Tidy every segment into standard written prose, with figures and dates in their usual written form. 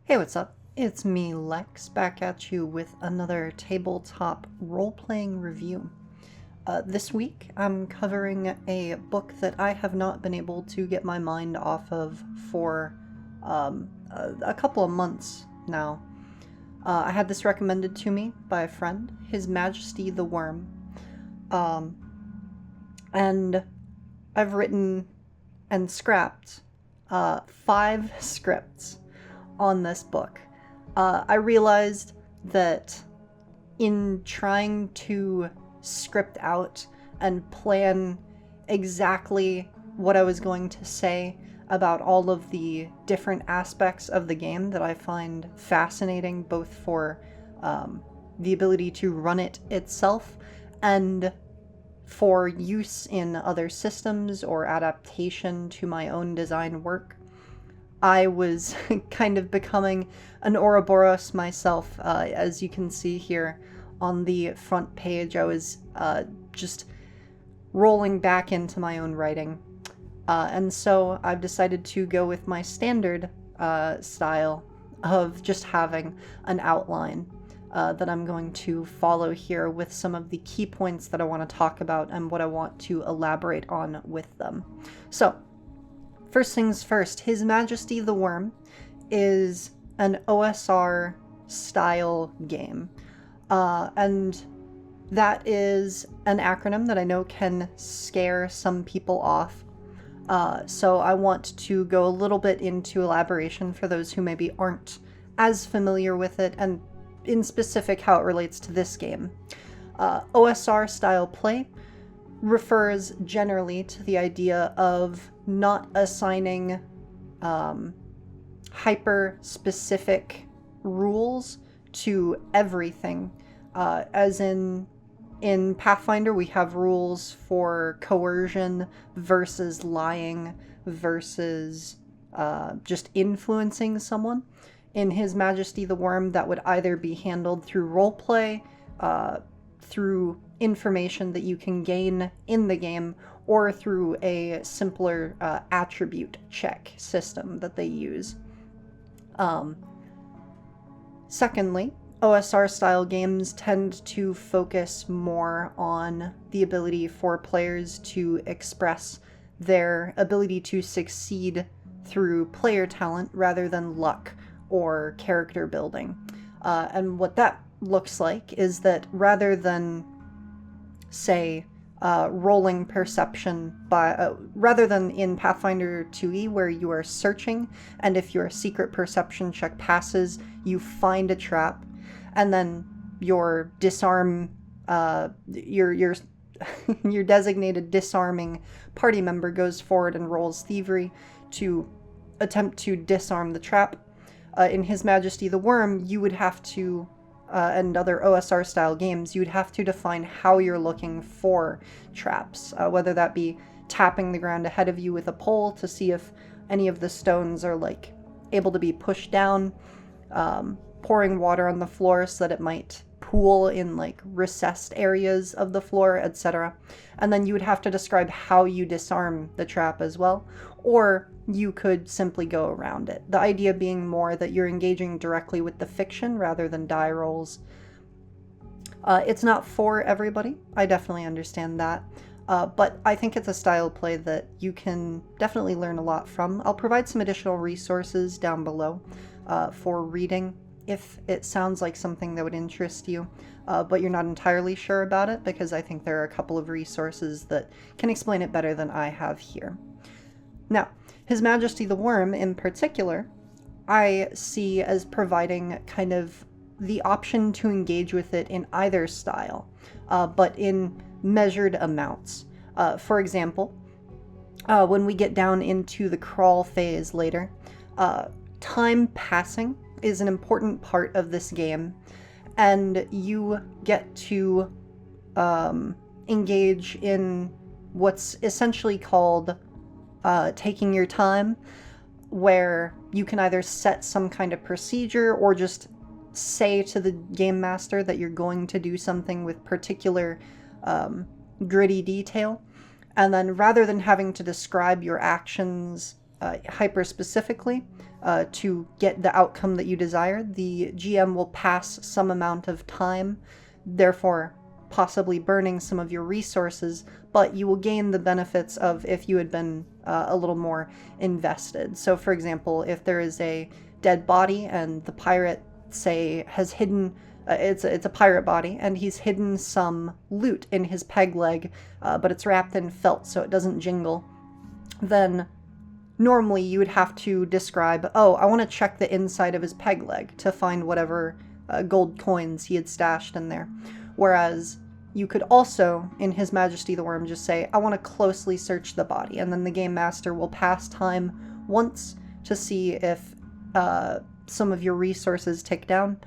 Hey, what's up? It's me, Lex, back at you with another tabletop role-playing review. This week, I'm covering a book that I have not been able to get my mind off of for a couple of months now. I had this recommended to me by a friend, His Majesty the Worm. And I've written and scrapped 5 scripts on this book. I realized that in trying to script out and plan exactly what I was going to say about all of the different aspects of the game that I find fascinating, both for the ability to run it itself and for use in other systems or adaptation to my own design work, I was kind of becoming an Ouroboros myself. As you can see here on the front page, I was just rolling back into my own writing. And so I've decided to go with my standard style of just having an outline that I'm going to follow here with some of the key points that I want to talk about and what I want to elaborate on with them. So, first things first, His Majesty the Worm is an OSR style game. And that is an acronym that I know can scare some people off. So I want to go a little bit into elaboration for those who maybe aren't as familiar with it, and in specific how it relates to this game. OSR style play refers generally to the idea of not assigning hyper-specific rules to everything. As in Pathfinder, we have rules for coercion versus lying versus just influencing someone. In His Majesty the Worm, that would either be handled through roleplay, through information that you can gain in the game, or through a simpler attribute check system that they use. Secondly, OSR style games tend to focus more on the ability for players to express their ability to succeed through player talent rather than luck or character building. And what that looks like is that rather than, say, rolling perception rather than in Pathfinder 2e where you are searching, and if your secret perception check passes, you find a trap, and then your disarm, your designated disarming party member goes forward and rolls thievery to attempt to disarm the trap. In His Majesty the Worm, you would have to, and other OSR style games, you would have to define how you're looking for traps, whether that be tapping the ground ahead of you with a pole to see if any of the stones are like able to be pushed down, pouring water on the floor so that it might pool in like recessed areas of the floor, etc. And then you would have to describe how you disarm the trap as well, or you could simply go around it. The idea being more that you're engaging directly with the fiction rather than die rolls. It's not for everybody, I definitely understand that, but I think it's a style play that you can definitely learn a lot from. I'll provide some additional resources down below for reading if it sounds like something that would interest you, but you're not entirely sure about it, because I think there are a couple of resources that can explain it better than I have here. Now, His Majesty the Worm in particular, I see as providing kind of the option to engage with it in either style, but in measured amounts. For example, when we get down into the crawl phase later, time passing is an important part of this game, and you get to engage in what's essentially called taking your time, where you can either set some kind of procedure or just say to the game master that you're going to do something with particular gritty detail, and then rather than having to describe your actions hyper specifically, to get the outcome that you desire, the GM will pass some amount of time, therefore possibly burning some of your resources, but you will gain the benefits of if you had been a little more invested. So for example, if there is a dead body and the pirate, say, has hidden, it's a pirate body, and he's hidden some loot in his peg leg, but it's wrapped in felt so it doesn't jingle, then normally you would have to describe, oh, I want to check the inside of his peg leg to find whatever gold coins he had stashed in there. Whereas you could also, in His Majesty the Worm, just say, I want to closely search the body, and then the game master will pass time once to see if some of your resources tick down,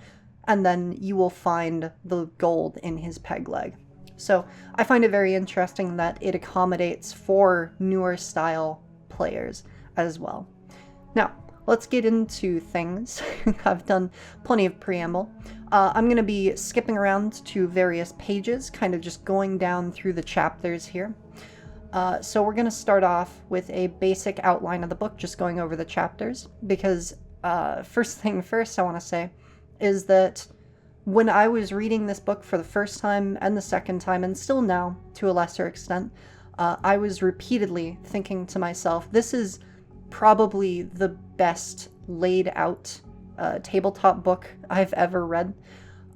and then you will find the gold in his peg leg. So I find it very interesting that it accommodates for newer style players as well. Now, let's get into things. I've done plenty of preamble. I'm going to be skipping around to various pages, kind of just going down through the chapters here. So we're going to start off with a basic outline of the book, just going over the chapters, because first thing first I want to say is that when I was reading this book for the first time and the second time, and still now to a lesser extent, I was repeatedly thinking to myself, this is probably the best laid out tabletop book I've ever read.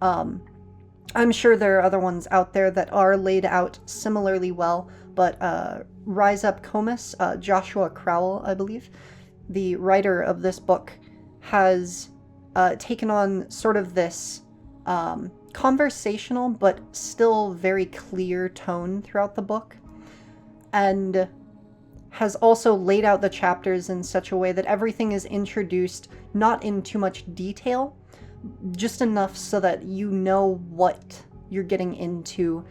I'm sure there are other ones out there that are laid out similarly well, but Rise Up Comus, Joshua Crowell, I believe, the writer of this book, has taken on sort of this conversational but still very clear tone throughout the book, and has also laid out the chapters in such a way that everything is introduced not in too much detail, just enough so that you know what you're getting into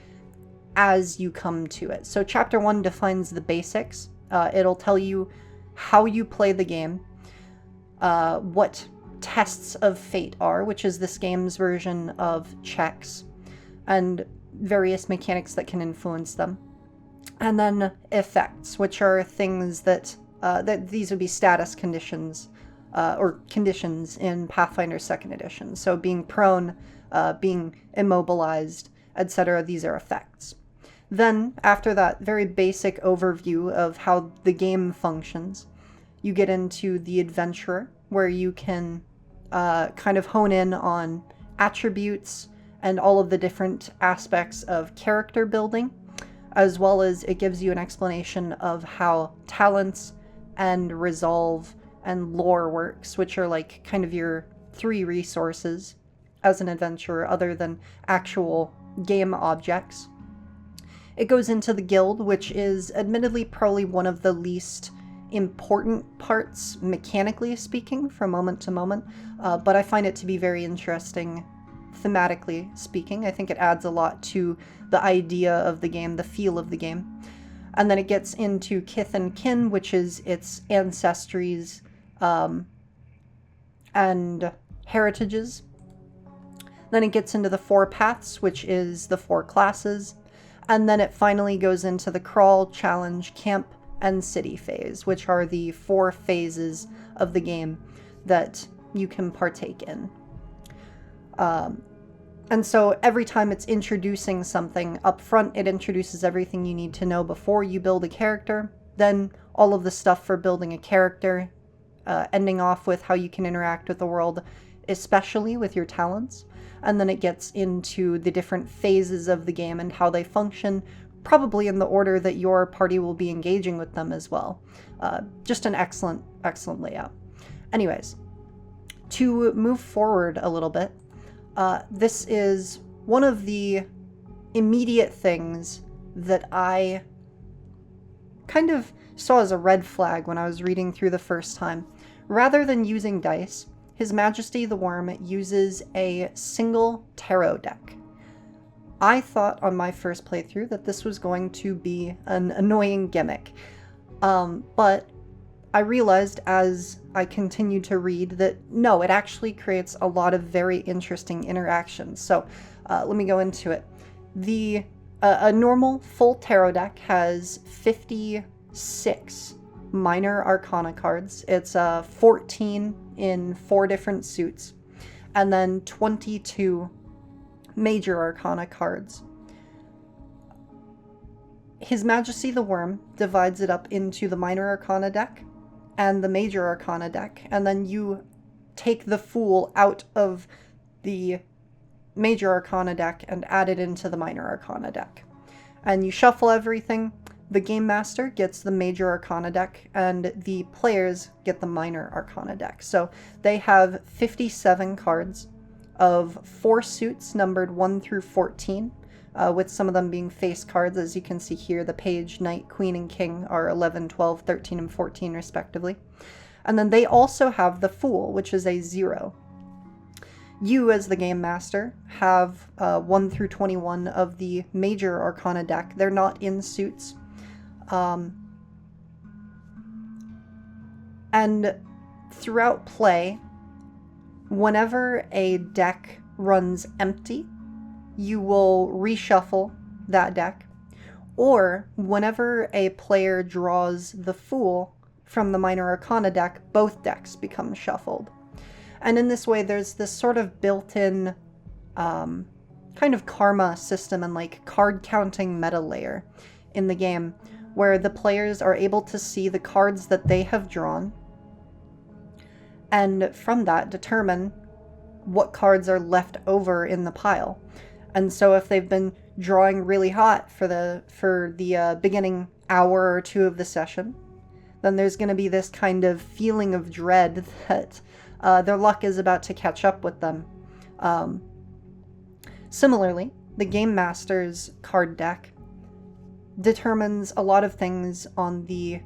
as you come to it. So chapter 1 defines the basics. It'll tell you how you play the game, what tests of fate are, which is this game's version of checks, and various mechanics that can influence them. And then effects, which are things that these would be status conditions, or conditions in Pathfinder 2nd Edition. So being prone, being immobilized, etc., these are effects. Then, after that very basic overview of how the game functions, you get into the adventurer, where you can kind of hone in on attributes and all of the different aspects of character building, as well as it gives you an explanation of how talents and resolve and lore works, which are like kind of your 3 resources as an adventurer other than actual game objects. It goes into the guild, which is admittedly probably one of the least important parts, mechanically speaking, from moment to moment, but I find it to be very interesting thematically speaking. I think it adds a lot to the idea of the game, the feel of the game. And then it gets into Kith and Kin, which is its ancestries and heritages. Then it gets into the 4 paths, which is the 4 classes. And then it finally goes into the crawl, challenge, camp, and city phase, which are the 4 phases of the game that you can partake in. And so every time it's introducing something up front, it introduces everything you need to know before you build a character, then all of the stuff for building a character, ending off with how you can interact with the world, especially with your talents. And then it gets into the different phases of the game and how they function, probably in the order that your party will be engaging with them as well. Just an excellent, excellent layout. Anyways, to move forward a little bit, this is one of the immediate things that I kind of saw as a red flag when I was reading through the first time. Rather than using dice, His Majesty the Worm uses a single tarot deck. I thought on my first playthrough that this was going to be an annoying gimmick, but I realized as I continued to read that no, it actually creates a lot of very interesting interactions. So let me go into it. A normal full tarot deck has 56 minor arcana cards. It's 14 in 4 different suits, and then 22 major arcana cards. His Majesty the Worm divides it up into the minor arcana deck and the major arcana deck, and then you take the Fool out of the major arcana deck and add it into the minor arcana deck. And you shuffle everything. The Game Master gets the major arcana deck, and the players get the minor arcana deck. So they have 57 cards of 4 suits numbered 1 through 14, with some of them being face cards. As you can see here, the Page, Knight, Queen, and King are 11, 12, 13, and 14 respectively. And then they also have the Fool, which is a 0. You, as the Game Master, have 1 through 21 of the major arcana deck. They're not in suits. And throughout play, whenever a deck runs empty, you will reshuffle that deck. Or whenever a player draws the Fool from the minor arcana deck, both decks become shuffled. And in this way, there's this sort of built-in kind of karma system and like card counting meta layer in the game, where the players are able to see the cards that they have drawn, and from that determine what cards are left over in the pile. And so if they've been drawing really hot for the beginning hour or 2 of the session, then there's going to be this kind of feeling of dread that their luck is about to catch up with them. Similarly, the Game Master's card deck determines a lot of things on the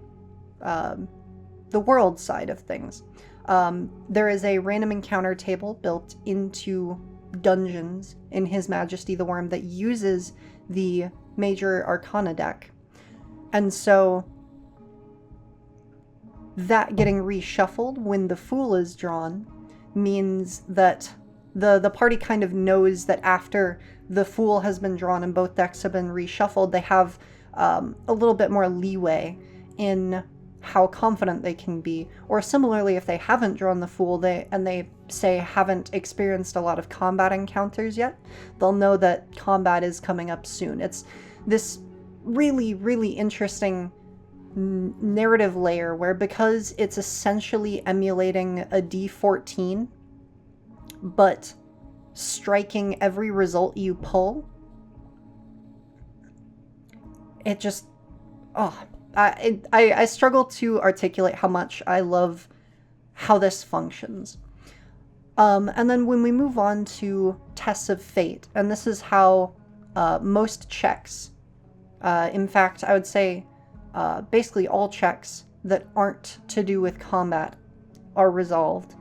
world side of things. There is a random encounter table built into dungeons in His Majesty the Worm that uses the major arcana deck. And so that getting reshuffled when the Fool is drawn means that the party kind of knows that after the Fool has been drawn and both decks have been reshuffled, they have a little bit more leeway in how confident they can be. Or similarly, if they haven't drawn the Fool and they say haven't experienced a lot of combat encounters yet, they'll know that combat is coming up soon. It's this really, really interesting narrative layer where, because it's essentially emulating a D14, but striking every result you pull, it just, I struggle to articulate how much I love how this functions. And then when we move on to Tests of Fate, and this is how most checks, in fact, I would say basically all checks that aren't to do with combat are resolved.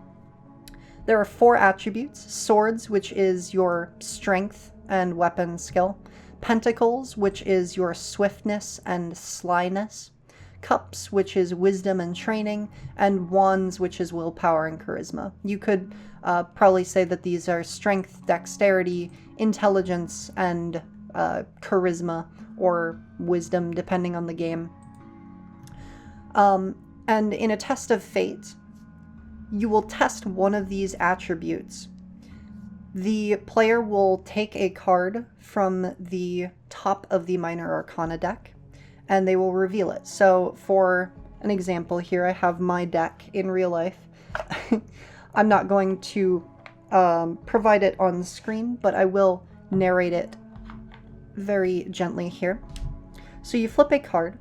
There are 4 attributes: Swords, which is your strength and weapon skill; Pentacles, which is your swiftness and slyness; Cups, which is wisdom and training; and Wands, which is willpower and charisma. You could probably say that these are strength, dexterity, intelligence, and charisma, or wisdom, depending on the game. And in a Test of Fate, you will test one of these attributes. The player will take a card from the top of the minor arcana deck, and they will reveal it. So for an example here, I have my deck in real life. I'm not going to provide it on screen, but I will narrate it very gently here. So you flip a card,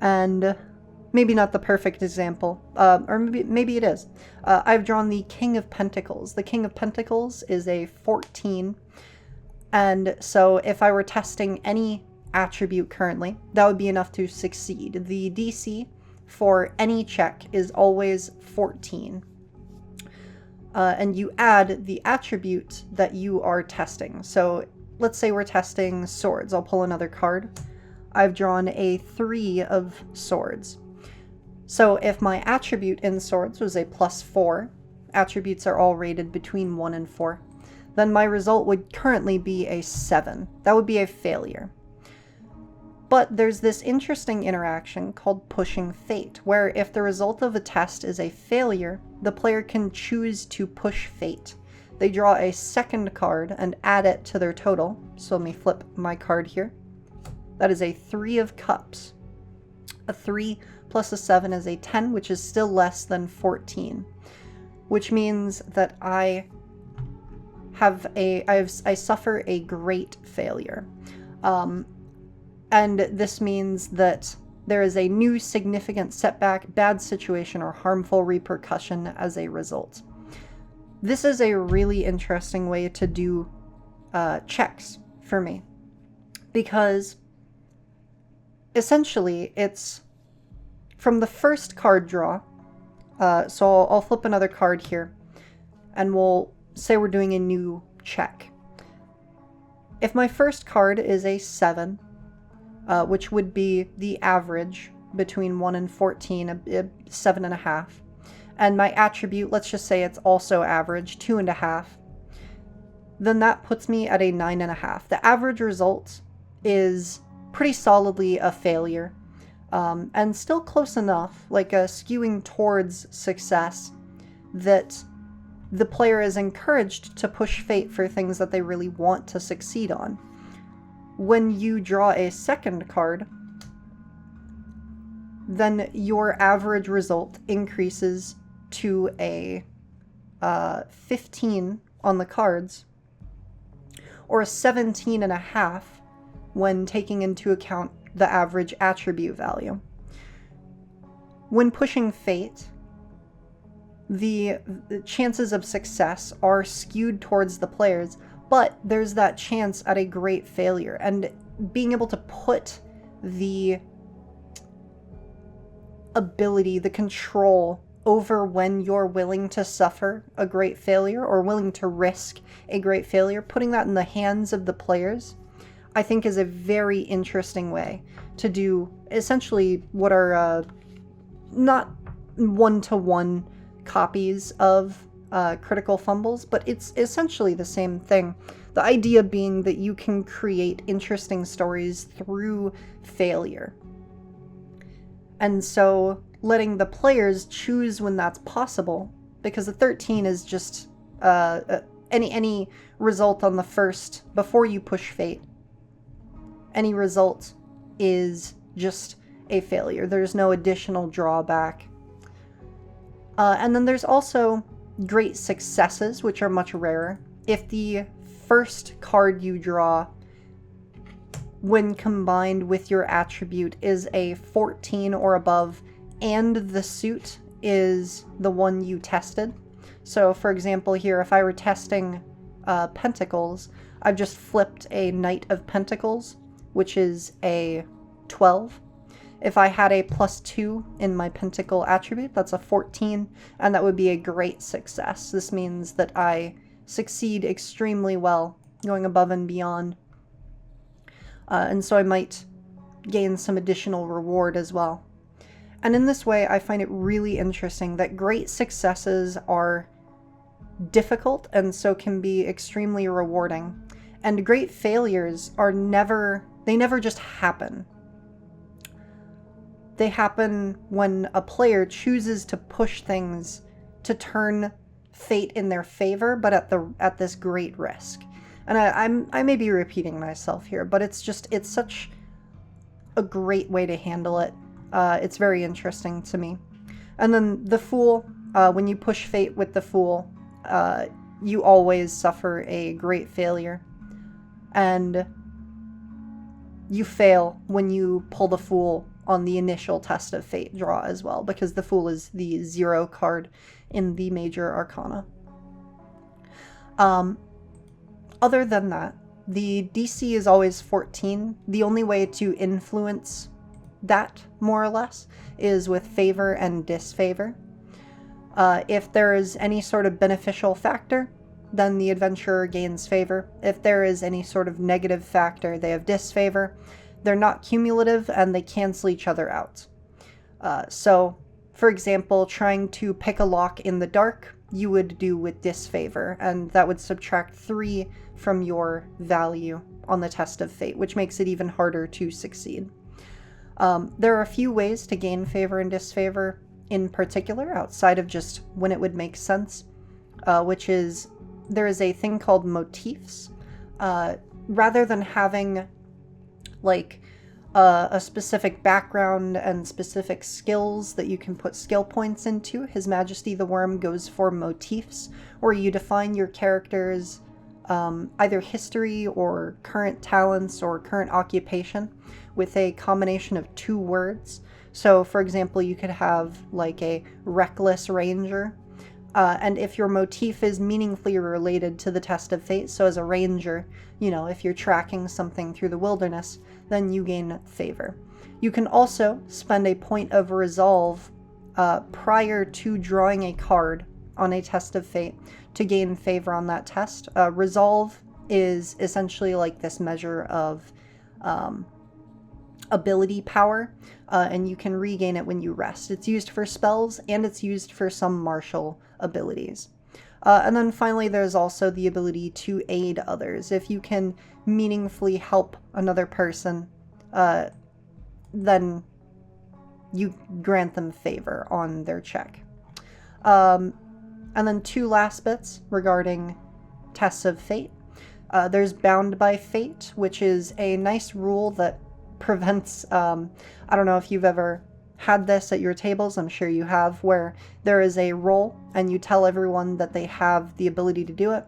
and maybe not the perfect example, or maybe it is. I've drawn the King of Pentacles. The King of Pentacles is a 14, and so if I were testing any attribute currently, that would be enough to succeed. The DC for any check is always 14. And you add the attribute that you are testing. So let's say we're testing swords. I'll pull another card. I've drawn a 3 of swords. So if my attribute in swords was a +4, attributes are all rated between 1 and 4, then my result would currently be a 7. That would be a failure. But there's this interesting interaction called pushing fate, where if the result of a test is a failure, the player can choose to push fate. They draw a second card and add it to their total. So let me flip my card here. That is a 3 of cups. A 3 plus a 7 is a 10, which is still less than 14, which means that I suffer a great failure. And this means that there is a new significant setback, bad situation, or harmful repercussion as a result. This is a really interesting way to do checks for me, because essentially it's from the first card draw. So I'll flip another card here, and we'll say we're doing a new check. If my first card is a 7, which would be the average between 1 and 14, 7.5. And my attribute, let's just say it's also average, 2.5. Then that puts me at a 9.5. The average result is pretty solidly a failure, and still close enough, like skewing towards success, that the player is encouraged to push fate for things that they really want to succeed on. When you draw a second card, then your average result increases to a 15 on the cards, or a 17.5 when taking into account the average attribute value. When pushing fate, the chances of success are skewed towards the players, but there's that chance at a great failure, and being able to put the ability, the control over when you're willing to suffer a great failure or willing to risk a great failure, putting that in the hands of the players, I think is a very interesting way to do essentially what are not one-to-one copies of critical fumbles, but it's essentially the same thing. The idea being that you can create interesting stories through failure. And so letting the players choose when that's possible, because the 13 is just any result on the first, before you push fate, any result is just a failure. There's no additional drawback. And then there's also great successes, which are much rarer. If the first card you draw, when combined with your attribute, is a 14 or above, and the suit is the one you tested. So for example here, if I were testing Pentacles, I've just flipped a Knight of Pentacles, which is a 12. If I had a +2 in my Pentacle attribute, that's a 14, and that would be a great success. This means that I succeed extremely well, going above and beyond. And so I might gain some additional reward as well. And in this way, I find it really interesting that great successes are difficult and so can be extremely rewarding. And great failures are never just happen. They happen when a player chooses to push things to turn fate in their favor, but at this great risk. And I may be repeating myself here, but it's such a great way to handle it. It's very interesting to me. And then the Fool, when you push fate with the Fool, you always suffer a great failure. And you fail when you pull the Fool on the initial test of fate draw as well, because the Fool is the 0 card in the major arcana. Other than that, the DC is always 14. The only way to influence that, more or less, is with favor and disfavor. If there is any sort of beneficial factor, then the adventurer gains favor. If there is any sort of negative factor, they have disfavor. They're not cumulative, and they cancel each other out. So, for example, trying to pick a lock in the dark, you would do with disfavor, and that would subtract 3 from your value on the test of fate, which makes it even harder to succeed. There are a few ways to gain favor and disfavor in particular, outside of just when it would make sense, which is there is a thing called motifs. Rather than having like a specific background and specific skills that you can put skill points into, His Majesty the Worm goes for motifs, where you define your character's either history or current talents or current occupation with a combination of 2 words. So, for example, you could have like a reckless ranger, and if your motif is meaningfully related to the test of fate, so as a ranger, you know, if you're tracking something through the wilderness, then you gain favor. You can also spend a point of resolve prior to drawing a card on a test of fate to gain favor on that test. Resolve is essentially like this measure of ability power, and you can regain it when you rest. It's used for spells, and it's used for some martial abilities. And then finally, there's also the ability to aid others. If you can meaningfully help another person, then you grant them favor on their check. And then 2 last bits regarding tests of fate. There's Bound by Fate, which is a nice rule that prevents, I don't know if you've ever had this at your tables, I'm sure you have, where there is a roll and you tell everyone that they have the ability to do it,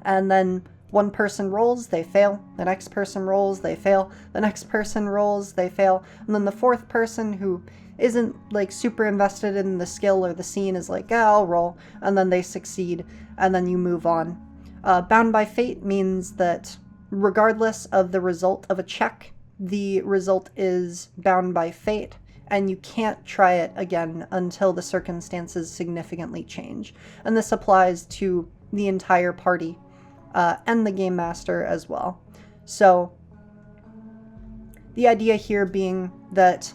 and then one person rolls, they fail, the next person rolls, they fail, the next person rolls, they fail, and then the 4th person who isn't like super invested in the skill or the scene is like, yeah, I'll roll, and then they succeed, and then you move on. Bound by Fate means that regardless of the result of a check, the result is bound by fate, and you can't try it again until the circumstances significantly change. And this applies to the entire party, and the game master as well. So the idea here being that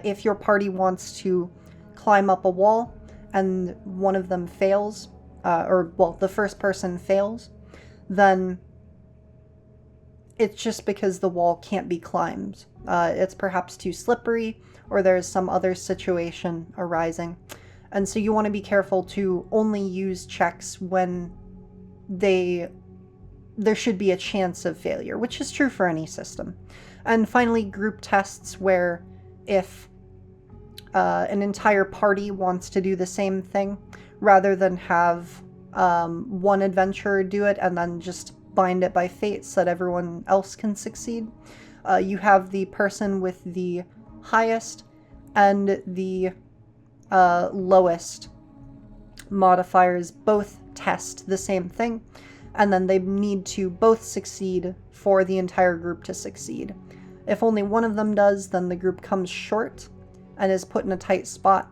if your party wants to climb up a wall and one of them fails, the first person fails, then it's just because the wall can't be climbed. It's perhaps too slippery, or there's some other situation arising. And so you want to be careful to only use checks when there should be a chance of failure, which is true for any system. And finally, group tests, where if an entire party wants to do the same thing, rather than have one adventurer do it and then just bind it by fate so that everyone else can succeed, you have the person with the highest and the lowest modifiers both test the same thing, and then they need to both succeed for the entire group to succeed. If only one of them does, then the group comes short and is put in a tight spot.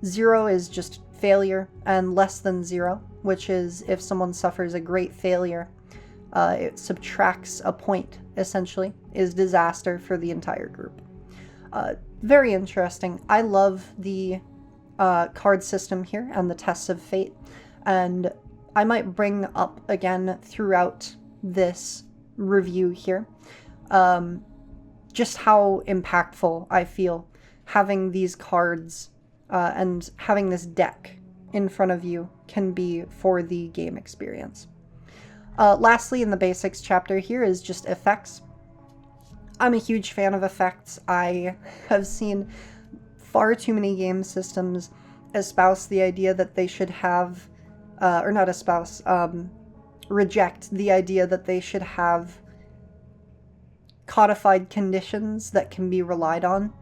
0 is just failure, and less than 0, which is if someone suffers a great failure, it subtracts a point, essentially, is disaster for the entire group. Very interesting. I love the card system here and the tests of fate, and I might bring up again throughout this review here just how impactful I feel having these cards and having this deck in front of you can be for the game experience. Lastly, in the basics chapter here is just effects. I'm a huge fan of effects. I have seen far too many game systems espouse the idea that they should have, or not espouse, reject the idea that they should have codified conditions that can be relied on.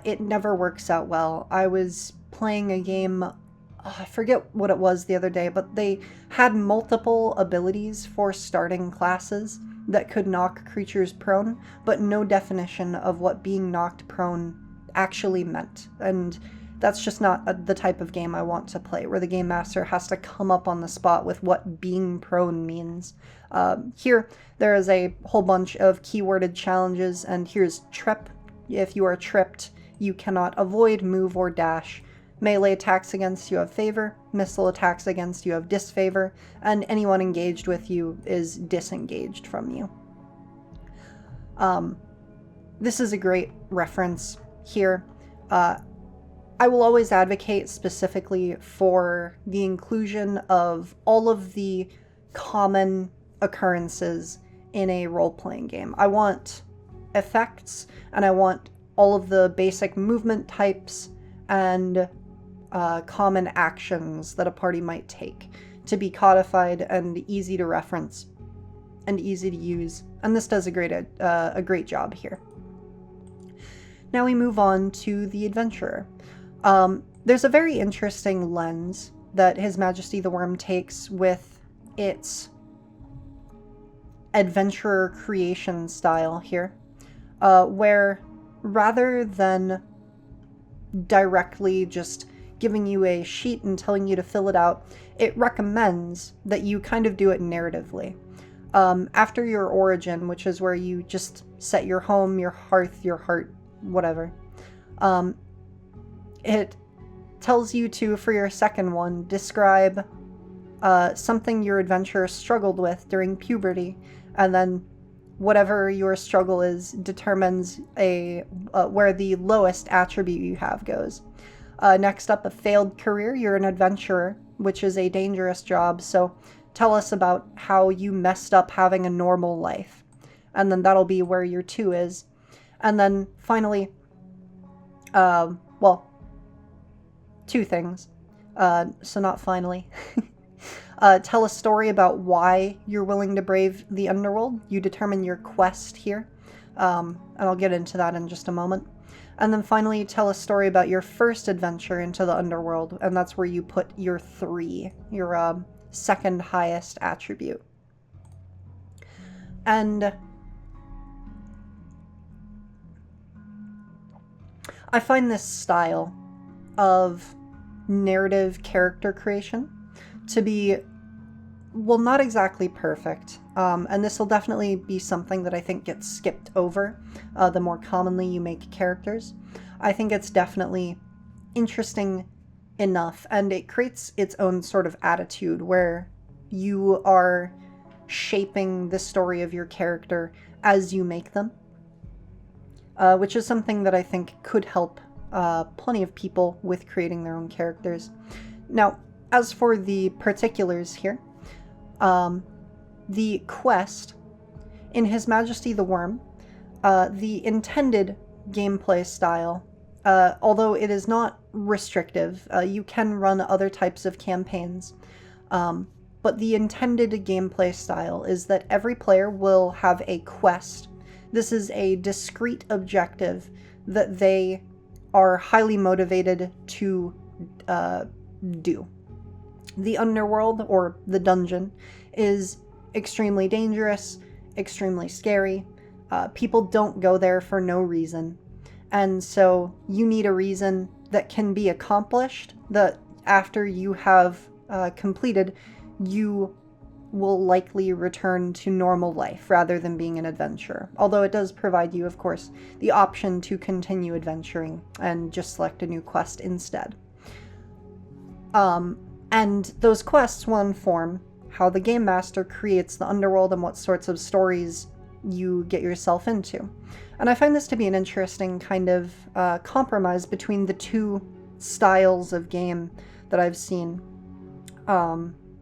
It never works out well. I was playing a game, I forget what it was the other day, but they had multiple abilities for starting classes that could knock creatures prone, but no definition of what being knocked prone actually meant. And that's just not the type of game I want to play, where the game master has to come up on the spot with what being prone means. Here, there is a whole bunch of keyworded challenges, and here's trip. If you are tripped, you cannot avoid, move, or dash Melee attacks against you have favor, missile attacks against you have disfavor, and anyone engaged with you is disengaged from you. This is a great reference here. I will always advocate specifically for the inclusion of all of the common occurrences in a role-playing game. I want effects, and I want all of the basic movement types and common actions that a party might take to be codified and easy to reference and easy to use, and this does a great job here. Now we move on to the adventurer. There's a very interesting lens that His Majesty the Worm takes with its adventurer creation style here, where rather than directly just giving you a sheet and telling you to fill it out, it recommends that you kind of do it narratively. After your origin, which is where you just set your home, your hearth, your heart, whatever, it tells you to, for your second one, describe something your adventurer struggled with during puberty, and then whatever your struggle is determines where the lowest attribute you have goes. Next up, a failed career. You're an adventurer, which is a dangerous job, so tell us about how you messed up having a normal life. And then that'll be where your 2 is. And then finally, 2 things. So not finally. Tell a story about why you're willing to brave the underworld. You determine your quest here. And I'll get into that in just a moment. And then finally, tell a story about your first adventure into the underworld. And that's where you put your 3, your second highest attribute. And I find this style of narrative character creation to be, well, not exactly perfect. And this will definitely be something that I think gets skipped over the more commonly you make characters. I think it's definitely interesting enough, and it creates its own sort of attitude where you are shaping the story of your character as you make them, which is something that I think could help plenty of people with creating their own characters. Now, as for the particulars here, the quest in His Majesty the Worm, the intended gameplay style, although it is not restrictive, you can run other types of campaigns, but the intended gameplay style is that every player will have a quest. This is a discrete objective that they are highly motivated to do. The underworld, or the dungeon, is extremely dangerous, extremely scary. People don't go there for no reason. And so you need a reason that can be accomplished, that after you have completed, you will likely return to normal life rather than being an adventurer. Although it does provide you, of course, the option to continue adventuring and just select a new quest instead. And those quests will inform how the game master creates the underworld and what sorts of stories you get yourself into. And I find this to be an interesting kind of compromise between the 2 styles of game that I've seen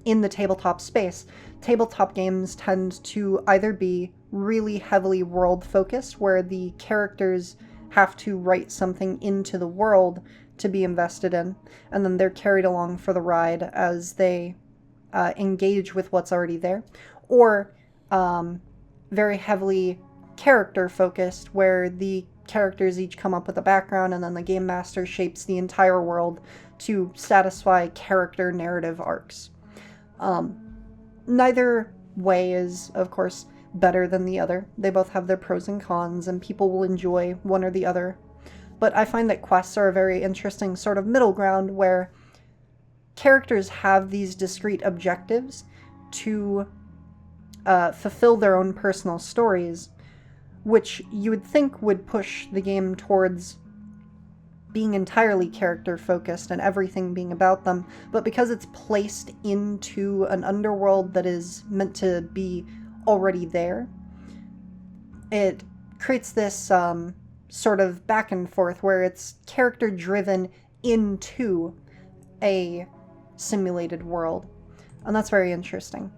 in the tabletop space. Tabletop games tend to either be really heavily world-focused, where the characters have to write something into the world to be invested in, and then they're carried along for the ride as they engage with what's already there, or very heavily character-focused, where the characters each come up with a background and then the game master shapes the entire world to satisfy character narrative arcs. Neither way is, of course, better than the other. They both have their pros and cons, and people will enjoy one or the other. But I find that quests are a very interesting sort of middle ground where characters have these discrete objectives to fulfill their own personal stories, which you would think would push the game towards being entirely character focused and everything being about them, but because it's placed into an underworld that is meant to be already there, it creates this sort of back and forth where it's character driven into a simulated world. And that's very interesting.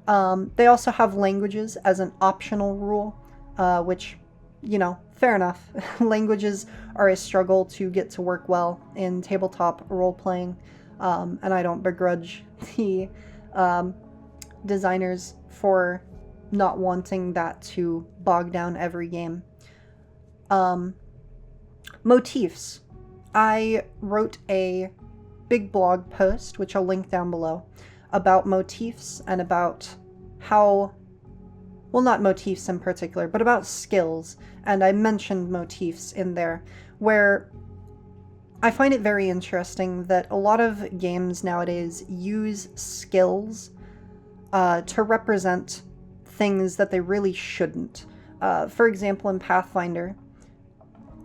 They also have languages as an optional rule, which, you know, fair enough. Languages are a struggle to get to work well in tabletop role-playing, and I don't begrudge the designers for not wanting that to bog down every game. Motifs. I wrote a big blog post, which I'll link down below, about motifs and about how, well, not motifs in particular, but about skills. And I mentioned motifs in there, where I find it very interesting that a lot of games nowadays use skills to represent things that they really shouldn't. For example, in Pathfinder,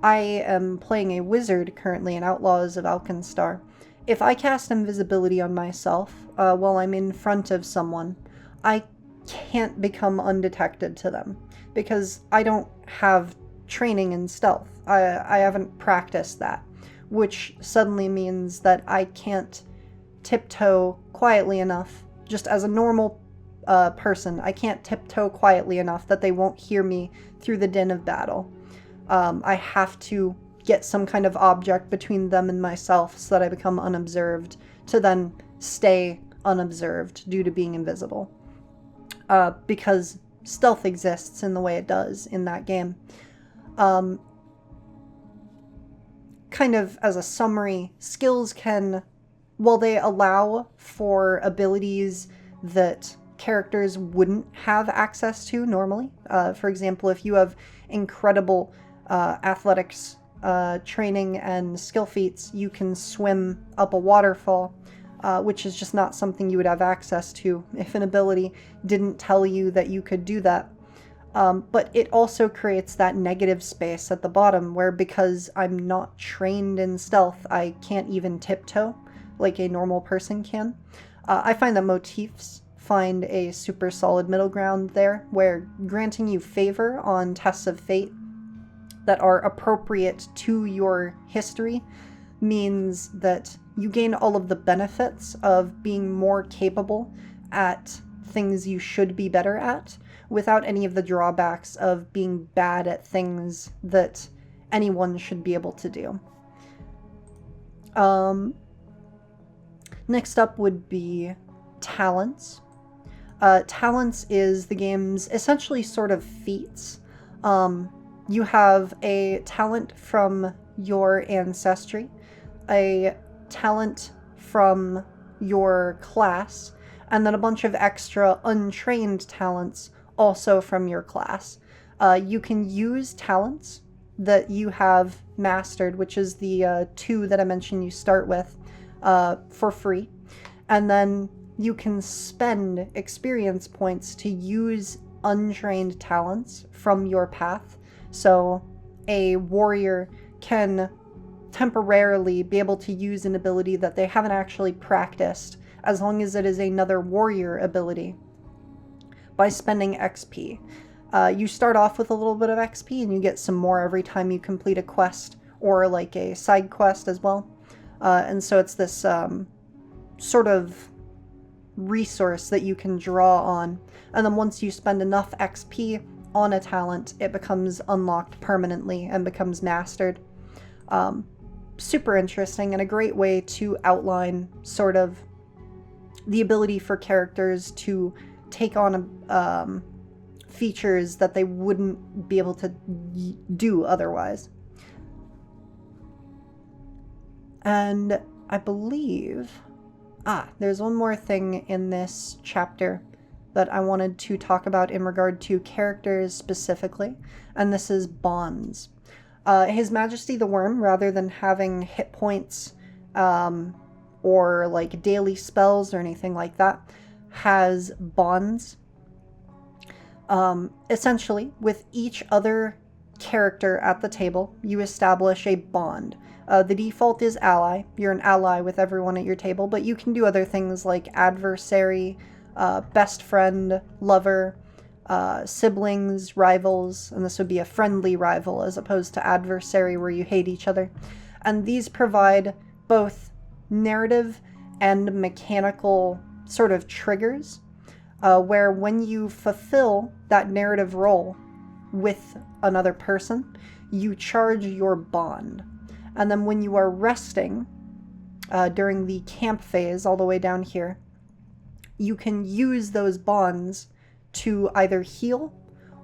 I am playing a wizard currently in Outlaws of Alkenstar. If I cast invisibility on myself while I'm in front of someone, I can't become undetected to them because I don't have training in stealth. I haven't practiced that, which suddenly means that I can't tiptoe quietly enough. Just as a normal person, I can't tiptoe quietly enough that they won't hear me through the din of battle. I have to get some kind of object between them and myself so that I become unobserved, to then stay unobserved due to being invisible. Because stealth exists in the way it does in that game. Kind of as a summary, skills can, while they allow for abilities that characters wouldn't have access to normally, for example, if you have incredible athletics training and skill feats, you can swim up a waterfall, which is just not something you would have access to if an ability didn't tell you that you could do that. But it also creates that negative space at the bottom where, because I'm not trained in stealth, I can't even tiptoe like a normal person can. I find that motifs find a super solid middle ground there, where granting you favor on tests of fate that are appropriate to your history means that you gain all of the benefits of being more capable at things you should be better at, without any of the drawbacks of being bad at things that anyone should be able to do. Next up would be talents. Talents is the game's essentially sort of feats. You have a talent from your ancestry, a talent from your class, and then a bunch of extra untrained talents also from your class. You can use talents that you have mastered, which is the 2 that I mentioned you start with, for free. And then you can spend experience points to use untrained talents from your path. So a warrior can temporarily be able to use an ability that they haven't actually practiced, as long as it is another warrior ability, by spending XP. You start off with a little bit of XP, and you get some more every time you complete a quest, or like a side quest as well. And so it's this sort of resource that you can draw on. And then once you spend enough XP on a talent, it becomes unlocked permanently and becomes mastered. Super interesting, and a great way to outline sort of the ability for characters to take on features that they wouldn't be able to do otherwise. And I believe, there's one more thing in this chapter that I wanted to talk about in regard to characters specifically, and this is bonds. His Majesty the Worm, rather than having hit points or like daily spells or anything like that, has bonds. Essentially, with each other character at the table, you establish a bond. The default is ally. You're an ally with everyone at your table, but you can do other things like adversary, best friend, lover, siblings, rivals, and this would be a friendly rival as opposed to adversary where you hate each other. And these provide both narrative and mechanical sort of triggers, where when you fulfill that narrative role with another person, you charge your bond. And then when you are resting during the camp phase all the way down here, you can use those bonds to either heal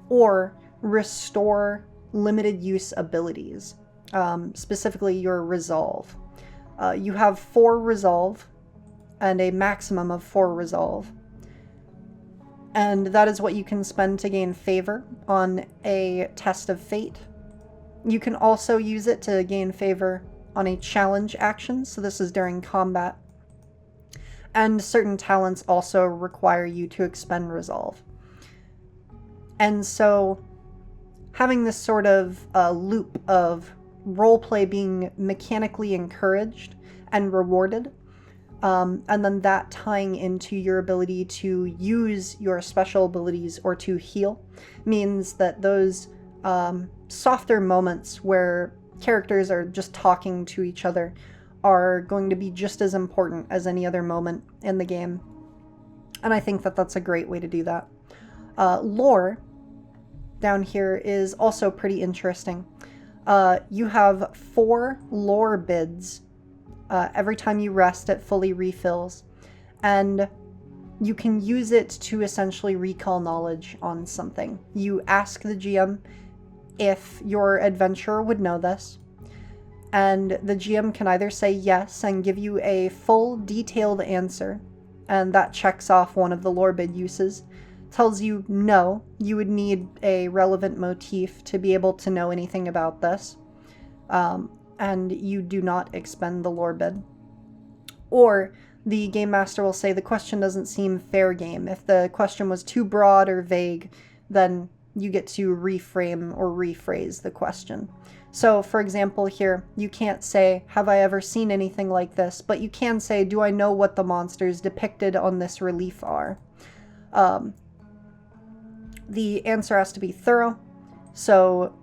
or restore limited use abilities, specifically your resolve. You have 4 resolve and a maximum of 4 resolve. And that is what you can spend to gain favor on a test of fate. You can also use it to gain favor on a challenge action, so this is during combat. And certain talents also require you to expend resolve. And so having this sort of loop of roleplay being mechanically encouraged and rewarded, and then that tying into your ability to use your special abilities or to heal, means that those softer moments where characters are just talking to each other are going to be just as important as any other moment in the game. And I think that that's a great way to do that. Lore down here is also pretty interesting. You have 4 lore bids. Every time you rest, it fully refills. And you can use it to essentially recall knowledge on something. You ask the GM if your adventurer would know this, and the GM can either say yes and give you a full, detailed answer, and that checks off one of the lore bid uses. Tells you no, you would need a relevant motif to be able to know anything about this. And you do not expend the lore bid. Or the game master will say the question doesn't seem fair game. If the question was too broad or vague, then you get to reframe or rephrase the question. So, for example, here, you can't say, have I ever seen anything like this? But you can say, do I know what the monsters depicted on this relief are? The answer has to be thorough. So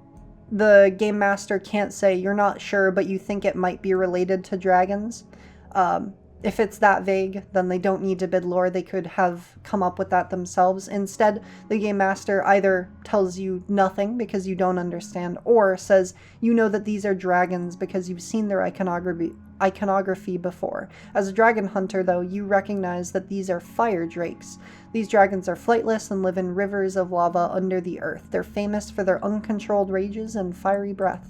the game master can't say you're not sure, but you think it might be related to dragons. If it's that vague, then they don't need to bid lore. They could have come up with that themselves. Instead, the game master either tells you nothing because you don't understand, or says you know that these are dragons because you've seen their iconography before. As a dragon hunter, though, you recognize that these are fire drakes. These dragons are flightless and live in rivers of lava under the earth. They're famous for their uncontrolled rages and fiery breath.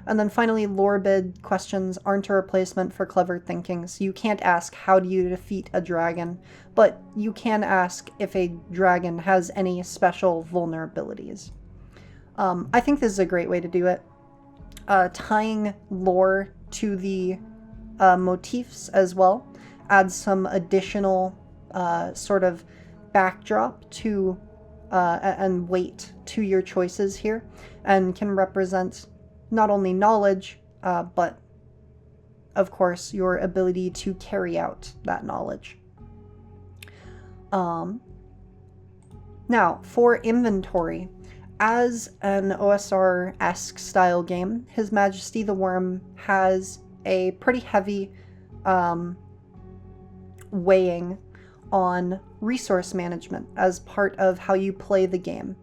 And then finally, lore bid questions aren't a replacement for clever thinking, so you can't ask how do you defeat a dragon, but you can ask if a dragon has any special vulnerabilities. I think this is a great way to do it. Tying lore to the motifs as well adds some additional sort of backdrop to and weight to your choices here, and can represent not only knowledge, but of course your ability to carry out that knowledge. Now, for inventory, as an OSR-esque style game, His Majesty the Worm has a pretty heavy weighing on resource management as part of how you play the game.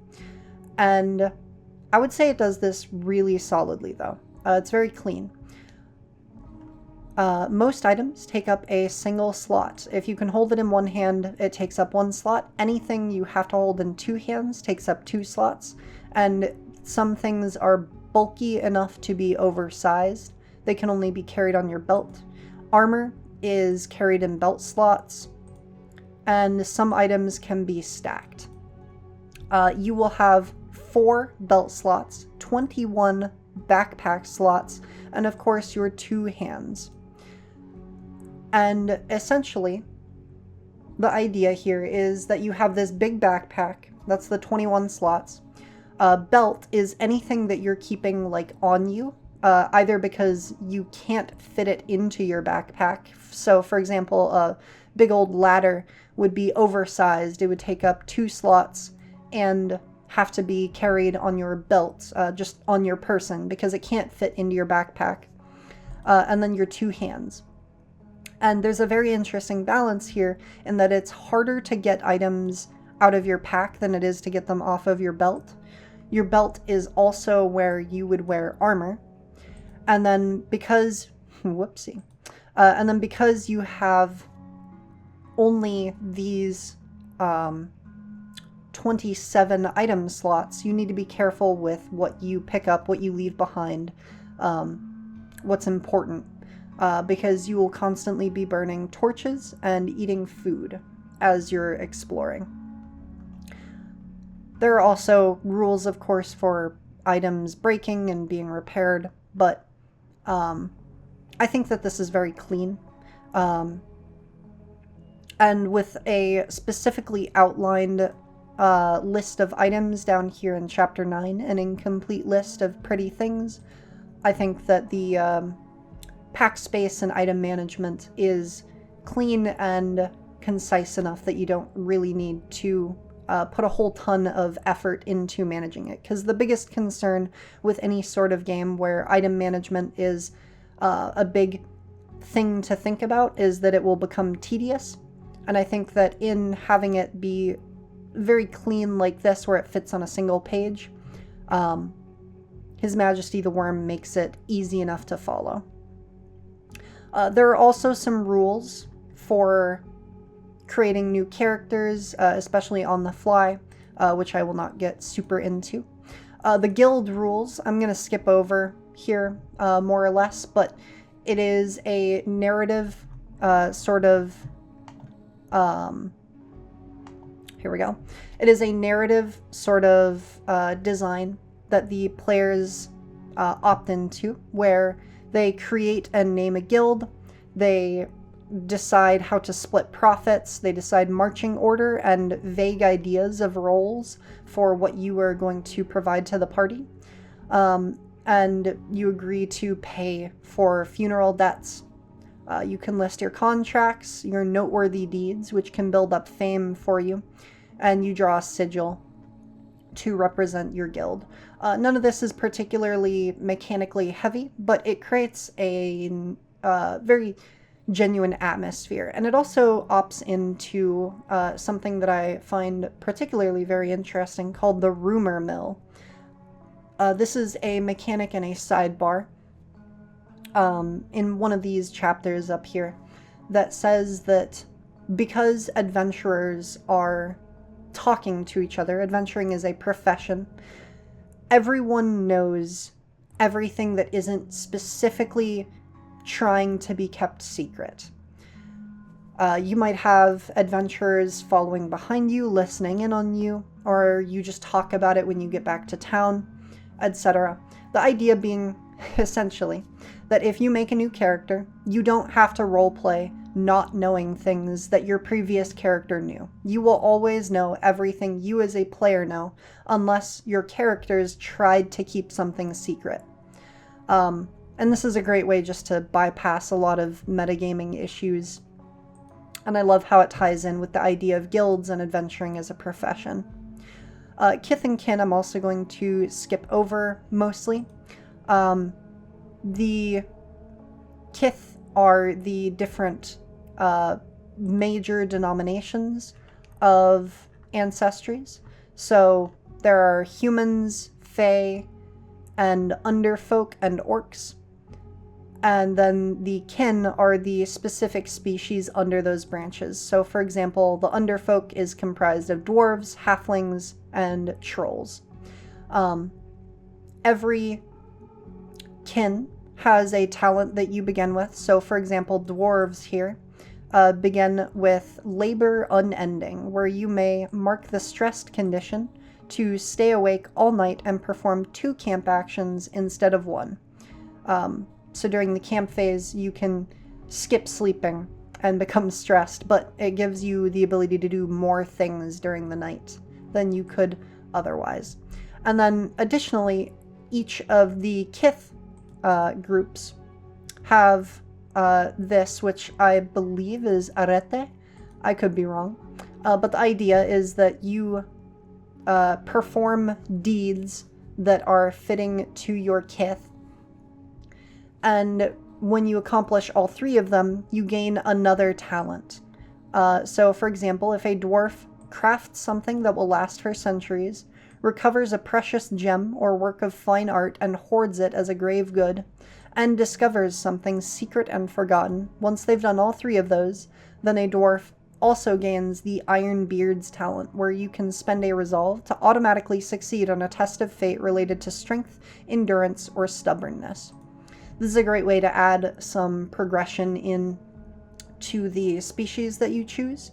And I would say it does this really solidly, though. It's very clean. Most items take up a single slot. If you can hold it in one hand, it takes up 1 slot. Anything you have to hold in 2 hands takes up 2 slots. And some things are bulky enough to be oversized. They can only be carried on your belt. Armor is carried in belt slots. And some items can be stacked. You will have 4 belt slots, 21 backpack slots, and of course your 2 hands. And essentially, the idea here is that you have this big backpack, that's the 21 slots. Belt is anything that you're keeping like on you either because you can't fit it into your backpack. So, for example, a big old ladder would be oversized. It would take up 2 slots and have to be carried on your belt, just on your person, because it can't fit into your backpack. And then your 2 hands. And there's a very interesting balance here in that it's harder to get items out of your pack than it is to get them off of your belt. Your belt is also where you would wear armor. And then because, and then because you have only these 27 item slots, you need to be careful with what you pick up, what you leave behind, what's important, because you will constantly be burning torches and eating food as you're exploring. There are also rules, of course, for items breaking and being repaired, but I think that this is very clean. And with a specifically outlined list of items down here in Chapter 9, an incomplete list of pretty things, I think that the pack space and item management is clean and concise enough that you don't really need to put a whole ton of effort into managing it. Because the biggest concern with any sort of game where item management is a big thing to think about is that it will become tedious. And I think that in having it be very clean like this, where it fits on a single page, His Majesty the Worm makes it easy enough to follow. There are also some rules for creating new characters, especially on the fly, which I will not get super into. The guild rules, I'm going to skip over here, more or less, but it is a narrative sort of... here we go. It is a narrative sort of design that the players opt into, where they create and name a guild, they decide how to split profits, they decide marching order and vague ideas of roles for what you are going to provide to the party. And you agree to pay for funeral debts. You can list your contracts, your noteworthy deeds, which can build up fame for you, and you draw a sigil to represent your guild. None of this is particularly mechanically heavy, but it creates a very genuine atmosphere. And it also opts into something that I find particularly very interesting called the rumor mill. This is a mechanic and a sidebar in one of these chapters up here that says that because adventurers are talking to each other, adventuring is a profession, everyone knows everything that isn't specifically trying to be kept secret. You might have adventurers following behind you, listening in on you, or you just talk about it when you get back to town, etc. The idea being, essentially, that if you make a new character, you don't have to roleplay not knowing things that your previous character knew. You will always know everything you as a player know, unless your characters tried to keep something secret. And this is a great way just to bypass a lot of metagaming issues. And I love how it ties in with the idea of guilds and adventuring as a profession. Kith and Kin I'm also going to skip over mostly. The Kith are the different major denominations of Ancestries. So there are humans, fae, and underfolk and orcs. And then the kin are the specific species under those branches. So for example, the underfolk is comprised of dwarves, halflings, and trolls. Every kin has a talent that you begin with. So for example, dwarves here begin with labor unending, where you may mark the stressed condition to stay awake all night and perform 2 camp actions instead of 1. So during the camp phase, you can skip sleeping and become stressed, but it gives you the ability to do more things during the night than you could otherwise. And then additionally, each of the Kith groups have this, which I believe is arete. I could be wrong. But the idea is that you perform deeds that are fitting to your kith. And when you accomplish all 3 of them, you gain another talent. So, for example, if a dwarf crafts something that will last for centuries, recovers a precious gem or work of fine art and hoards it as a grave good, and discovers something secret and forgotten, once they've done all 3 of those, then a dwarf also gains the Iron Beard's talent, where you can spend a resolve to automatically succeed on a test of fate related to strength, endurance, or stubbornness. This is a great way to add some progression in to the species that you choose.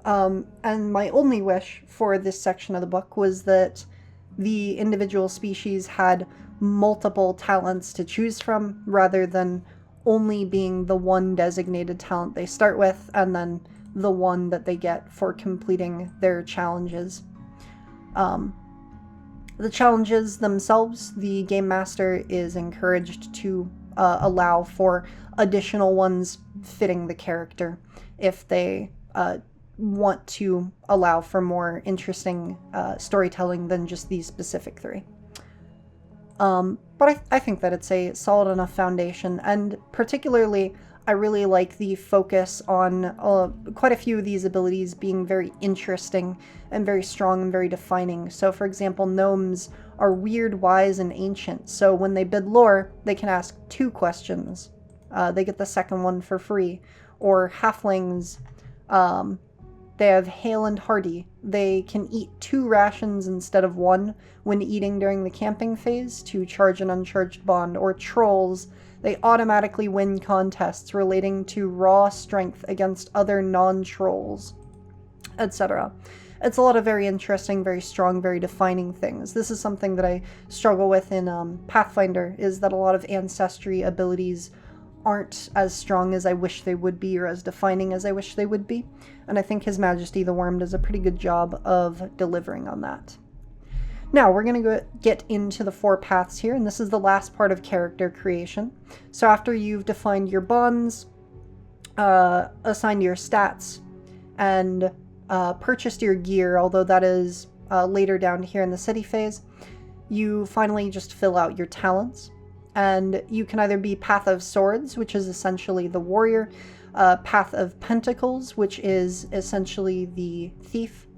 And my only wish for this section of the book was that the individual species had multiple talents to choose from, rather than only being the one designated talent they start with, and then the one that they get for completing their challenges. The challenges themselves, the game master is encouraged to allow for additional ones fitting the character if they want to allow for more interesting storytelling than just these specific 3. But I think that it's a solid enough foundation, and particularly I really like the focus on quite a few of these abilities being very interesting and very strong and very defining. So, for example, gnomes are weird, wise, and ancient. So when they bid lore, they can ask 2 questions. They get the second one for free. Or halflings, they have hale and hearty. They can eat 2 rations instead of 1 when eating during the camping phase to charge an uncharged bond. Or trolls, they automatically win contests relating to raw strength against other non-trolls, etc. It's a lot of very interesting, very strong, very defining things. This is something that I struggle with in Pathfinder, is that a lot of ancestry abilities aren't as strong as I wish they would be, or as defining as I wish they would be. And I think His Majesty the Worm does a pretty good job of delivering on that. Now, we're going to get into the 4 paths here, and this is the last part of character creation. So after you've defined your bonds, assigned your stats, and purchased your gear, although that is later down here in the city phase, you finally just fill out your talents. And you can either be Path of Swords, which is essentially the warrior, Path of Pentacles, which is essentially the thief,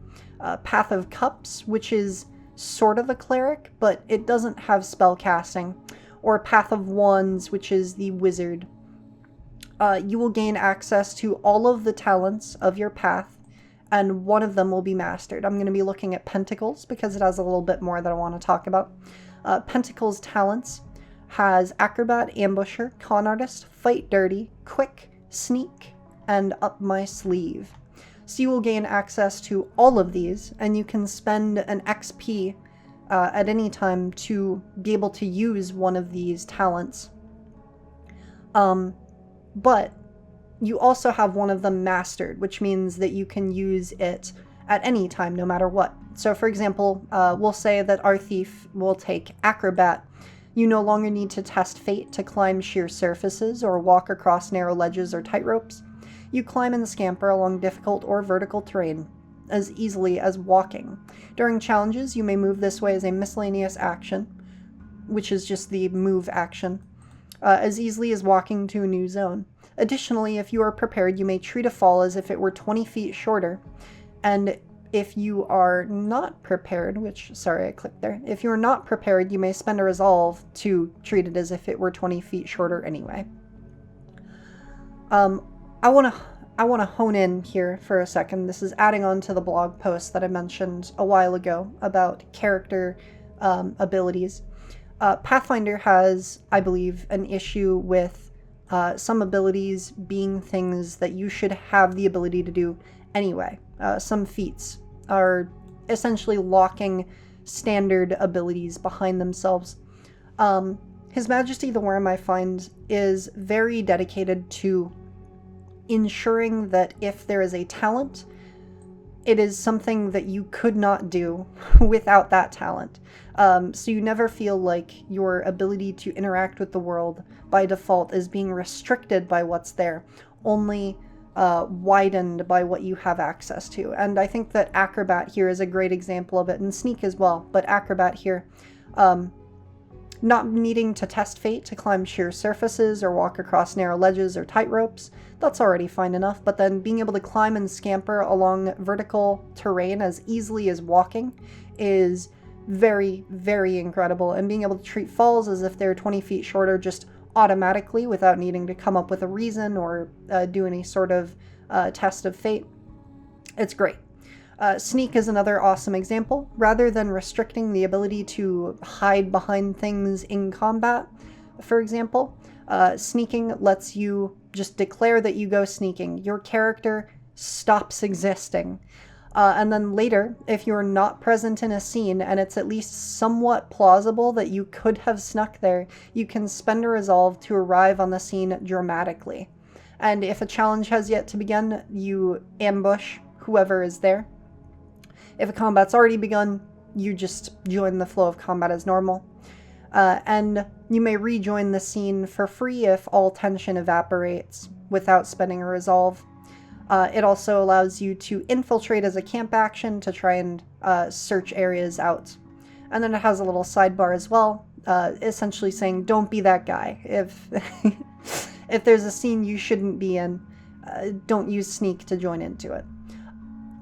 Path of Cups, which is sort of a cleric, but it doesn't have spell casting, or Path of Wands, which is the wizard. You will gain access to all of the talents of your path, and one of them will be mastered. I'm going to be looking at Pentacles because it has a little bit more that I want to talk about. Pentacles talents has Acrobat, Ambusher, Con Artist, Fight Dirty, Quick, Sneak, and Up My Sleeve. So you will gain access to all of these, and you can spend an XP at any time to be able to use one of these talents. But you also have one of them mastered, which means that you can use it at any time, no matter what. So for example, we'll say that our thief will take Acrobat. You no longer need to test fate to climb sheer surfaces or walk across narrow ledges or tightropes. You climb and scamper along difficult or vertical terrain as easily as walking. During challenges, you may move this way as a miscellaneous action, which is just the move action, as easily as walking to a new zone. Additionally, if you are prepared, you may treat a fall as if it were 20 feet shorter, and if you are not prepared, sorry, I clicked there. If you are not prepared, you may spend a resolve to treat it as if it were 20 feet shorter anyway. I want to hone in here for a second. This is adding on to the blog post that I mentioned a while ago about character abilities. Pathfinder has, I believe, an issue with some abilities being things that you should have the ability to do anyway. Some feats are essentially locking standard abilities behind themselves. His Majesty the Worm, I find, is very dedicated to ensuring that if there is a talent, it is something that you could not do without that talent. So you never feel like your ability to interact with the world by default is being restricted by what's there, only widened by what you have access to. And I think that Acrobat here is a great example of it, and Sneak as well, but Acrobat here, not needing to test fate to climb sheer surfaces or walk across narrow ledges or tight ropes, that's already fine enough, but then being able to climb and scamper along vertical terrain as easily as walking is very, very incredible, and being able to treat falls as if they're 20 feet shorter just automatically without needing to come up with a reason or do any sort of test of fate, it's great. Sneak is another awesome example. Rather than restricting the ability to hide behind things in combat, for example, sneaking lets you just declare that you go sneaking. Your character stops existing. And then later, if you're not present in a scene and it's at least somewhat plausible that you could have snuck there, you can spend a resolve to arrive on the scene dramatically. And if a challenge has yet to begin, you ambush whoever is there. If a combat's already begun, you just join the flow of combat as normal. And you may rejoin the scene for free if all tension evaporates without spending a resolve. It also allows you to infiltrate as a camp action to try and search areas out. And then it has a little sidebar as well, essentially saying, don't be that guy. If if there's a scene you shouldn't be in, don't use Sneak to join into it.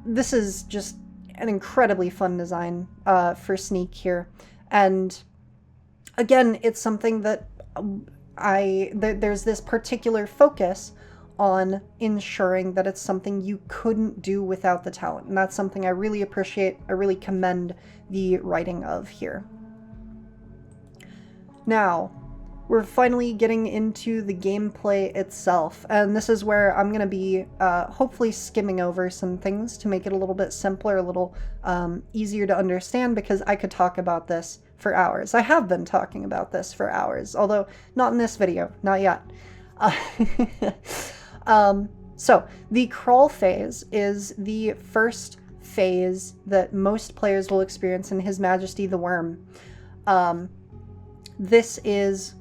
This is just an incredibly fun design for Sneak here. And again, it's something that there's this particular focus on ensuring that it's something you couldn't do without the talent. And that's something I really appreciate. I really commend the writing of here. Now, we're finally getting into the gameplay itself. And this is where I'm going to be hopefully skimming over some things to make it a little bit simpler, a little easier to understand, because I could talk about this for hours. I have been talking about this for hours, although not in this video, not yet. So the crawl phase is the first phase that most players will experience in His Majesty the Worm. This is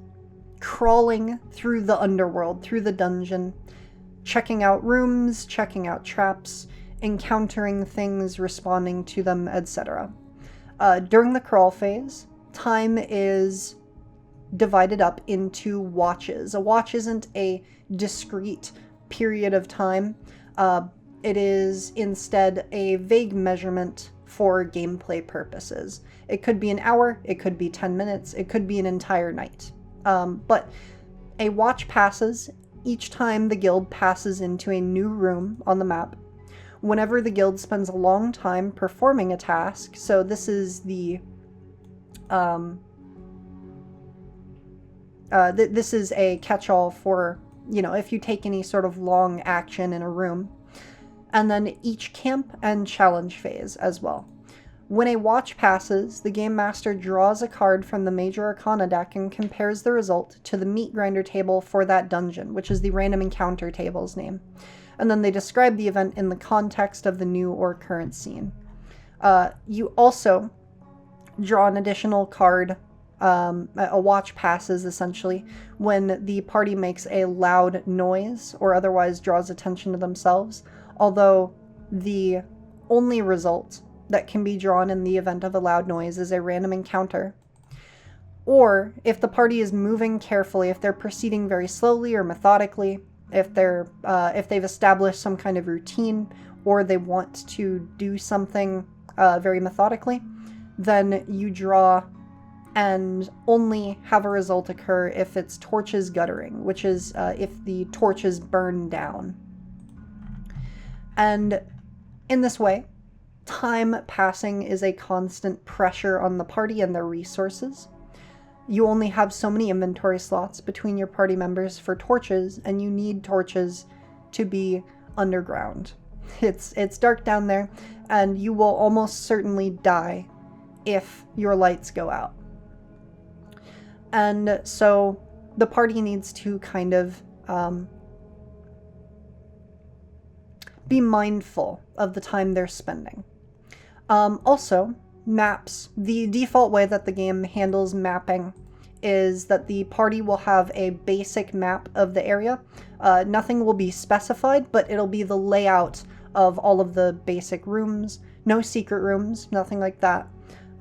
crawling through the underworld, through the dungeon, checking out rooms, checking out traps, encountering things, responding to them, etc. During the crawl phase, time is divided up into watches. A watch isn't a discrete period of time. It is instead a vague measurement for gameplay purposes. It could be an hour, it could be 10 minutes, it could be an entire night. But a watch passes each time the guild passes into a new room on the map. Whenever the guild spends a long time performing a task, so this is the this is a catch-all for, you know, if you take any sort of long action in a room. And then each camp and challenge phase as well. When a watch passes, the Game Master draws a card from the Major Arcana deck and compares the result to the Meat Grinder table for that dungeon, which is the random encounter table's name. And then they describe the event in the context of the new or current scene. You also draw an additional card, a watch passes essentially, when the party makes a loud noise or otherwise draws attention to themselves, although the only result that can be drawn in the event of a loud noise is a random encounter. Or if the party is moving carefully, if they're proceeding very slowly or methodically, if they've established some kind of routine, or they want to do something very methodically, then you draw and only have a result occur if it's torches guttering, which is if the torches burn down. And in this way, time passing is a constant pressure on the party and their resources. You only have so many inventory slots between your party members for torches, and you need torches to be underground. It's dark down there, and you will almost certainly die if your lights go out. And so the party needs to kind of be mindful of the time they're spending. Also, maps. The default way that the game handles mapping is that the party will have a basic map of the area. Nothing will be specified, but it'll be the layout of all of the basic rooms. No secret rooms, nothing like that.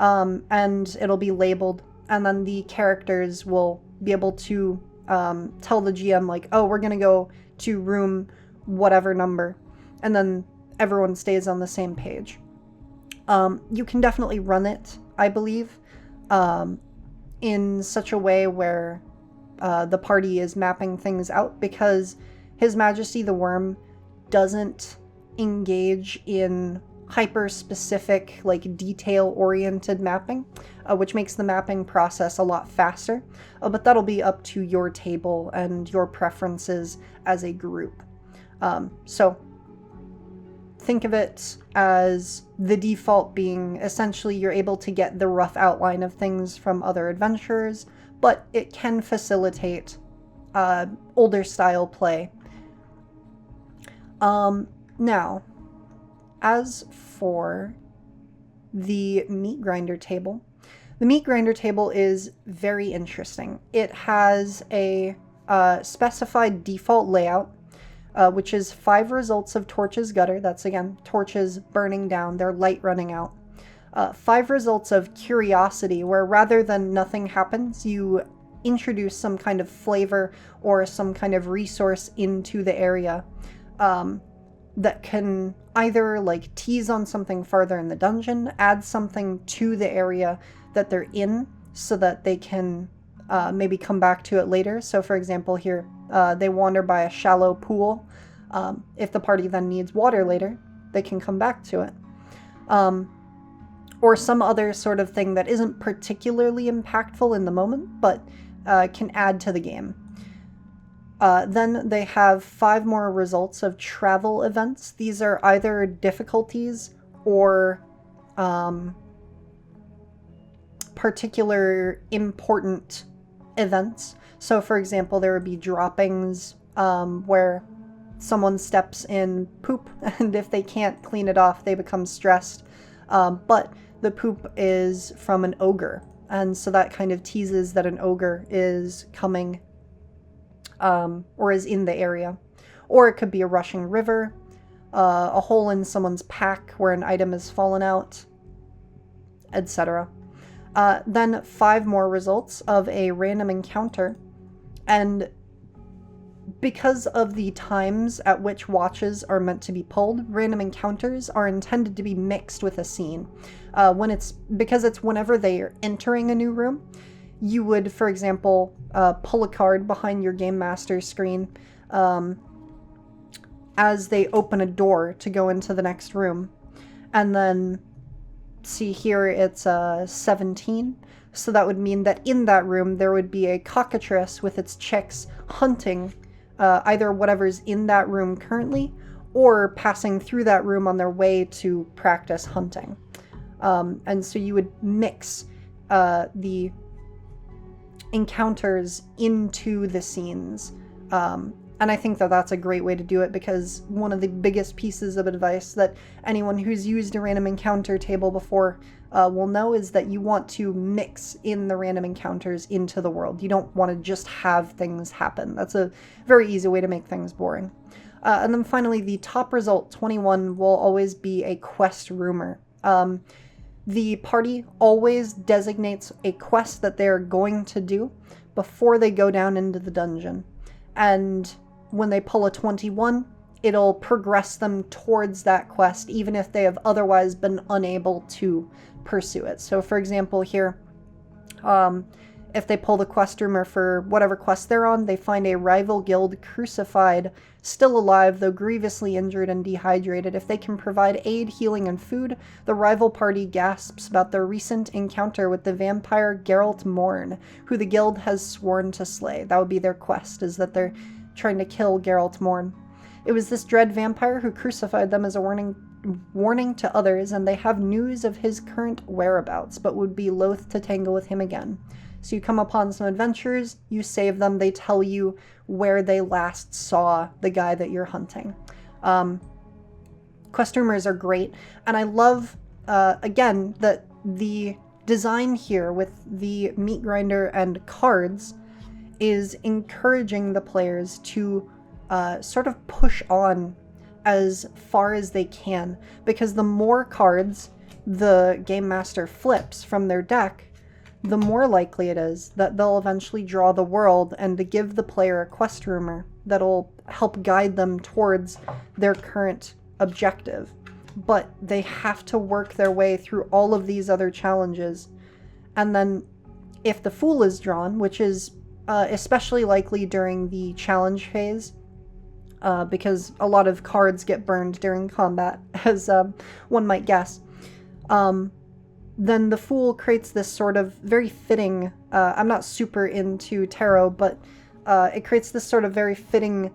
And it'll be labeled, and then the characters will be able to tell the GM, like, oh, we're gonna go to room whatever number, and then everyone stays on the same page. You can definitely run it, I believe, in such a way where the party is mapping things out, because His Majesty the Worm doesn't engage in hyper-specific, like, detail-oriented mapping, which makes the mapping process a lot faster, but that'll be up to your table and your preferences as a group. So think of it as the default being essentially you're able to get the rough outline of things from other adventurers, but it can facilitate older style play. Now, as for the meat grinder table, the meat grinder table is very interesting. It has a specified default layout, which is 5 results of Torch's Gutter. That's, again, torches burning down, their light running out. 5 results of Curiosity, where rather than nothing happens, you introduce some kind of flavor or some kind of resource into the area that can either, like, tease on something farther in the dungeon, add something to the area that they're in so that they can maybe come back to it later. So, for example, here, they wander by a shallow pool. If the party then needs water later, they can come back to it. Or some other sort of thing that isn't particularly impactful in the moment, but can add to the game. Then they have 5 more results of travel events. These are either difficulties or particular important events. So, for example, there would be droppings where someone steps in poop, and if they can't clean it off, they become stressed. But the poop is from an ogre, and so that kind of teases that an ogre is coming or is in the area. Or it could be a rushing river, a hole in someone's pack where an item has fallen out, etc. Then 5 more results of a random encounter, and because of the times at which watches are meant to be pulled, random encounters are intended to be mixed with a scene. Because it's whenever they are entering a new room, you would, for example, pull a card behind your Game Master screen as they open a door to go into the next room. And then, see here, it's 17. So that would mean that in that room there would be a cockatrice with its chicks hunting either whatever's in that room currently or passing through that room on their way to practice hunting. And so you would mix the encounters into the scenes. And I think that that's a great way to do it, because one of the biggest pieces of advice that anyone who's used a random encounter table before will know is that you want to mix in the random encounters into the world. You don't want to just have things happen. That's a very easy way to make things boring. And then finally, the top result, 21, will always be a quest rumor. The party always designates a quest that they're going to do before they go down into the dungeon. And when they pull a 21, it'll progress them towards that quest, even if they have otherwise been unable to pursue it. So, for example, here, if they pull the quest rumor for whatever quest they're on, they find a rival guild crucified, still alive, though grievously injured and dehydrated. If they can provide aid, healing, and food, the rival party gasps about their recent encounter with the vampire Geralt Morn, who the guild has sworn to slay. That would be their quest, is that they're trying to kill Geralt Morn. It was this dread vampire who crucified them as a warning to others, and they have news of his current whereabouts, but would be loath to tangle with him again. So you come upon some adventurers, you save them, they tell you where they last saw the guy that you're hunting. Quest rumors are great, and I love, again, that the design here with the meat grinder and cards is encouraging the players to sort of push on as far as they can, because the more cards the game master flips from their deck, the more likely it is that they'll eventually draw the world and to give the player a quest rumor that'll help guide them towards their current objective. But they have to work their way through all of these other challenges. And then if the Fool is drawn, which is especially likely during the challenge phase, because a lot of cards get burned during combat, as one might guess, then the Fool creates this sort of very fitting, I'm not super into tarot, but it creates this sort of very fitting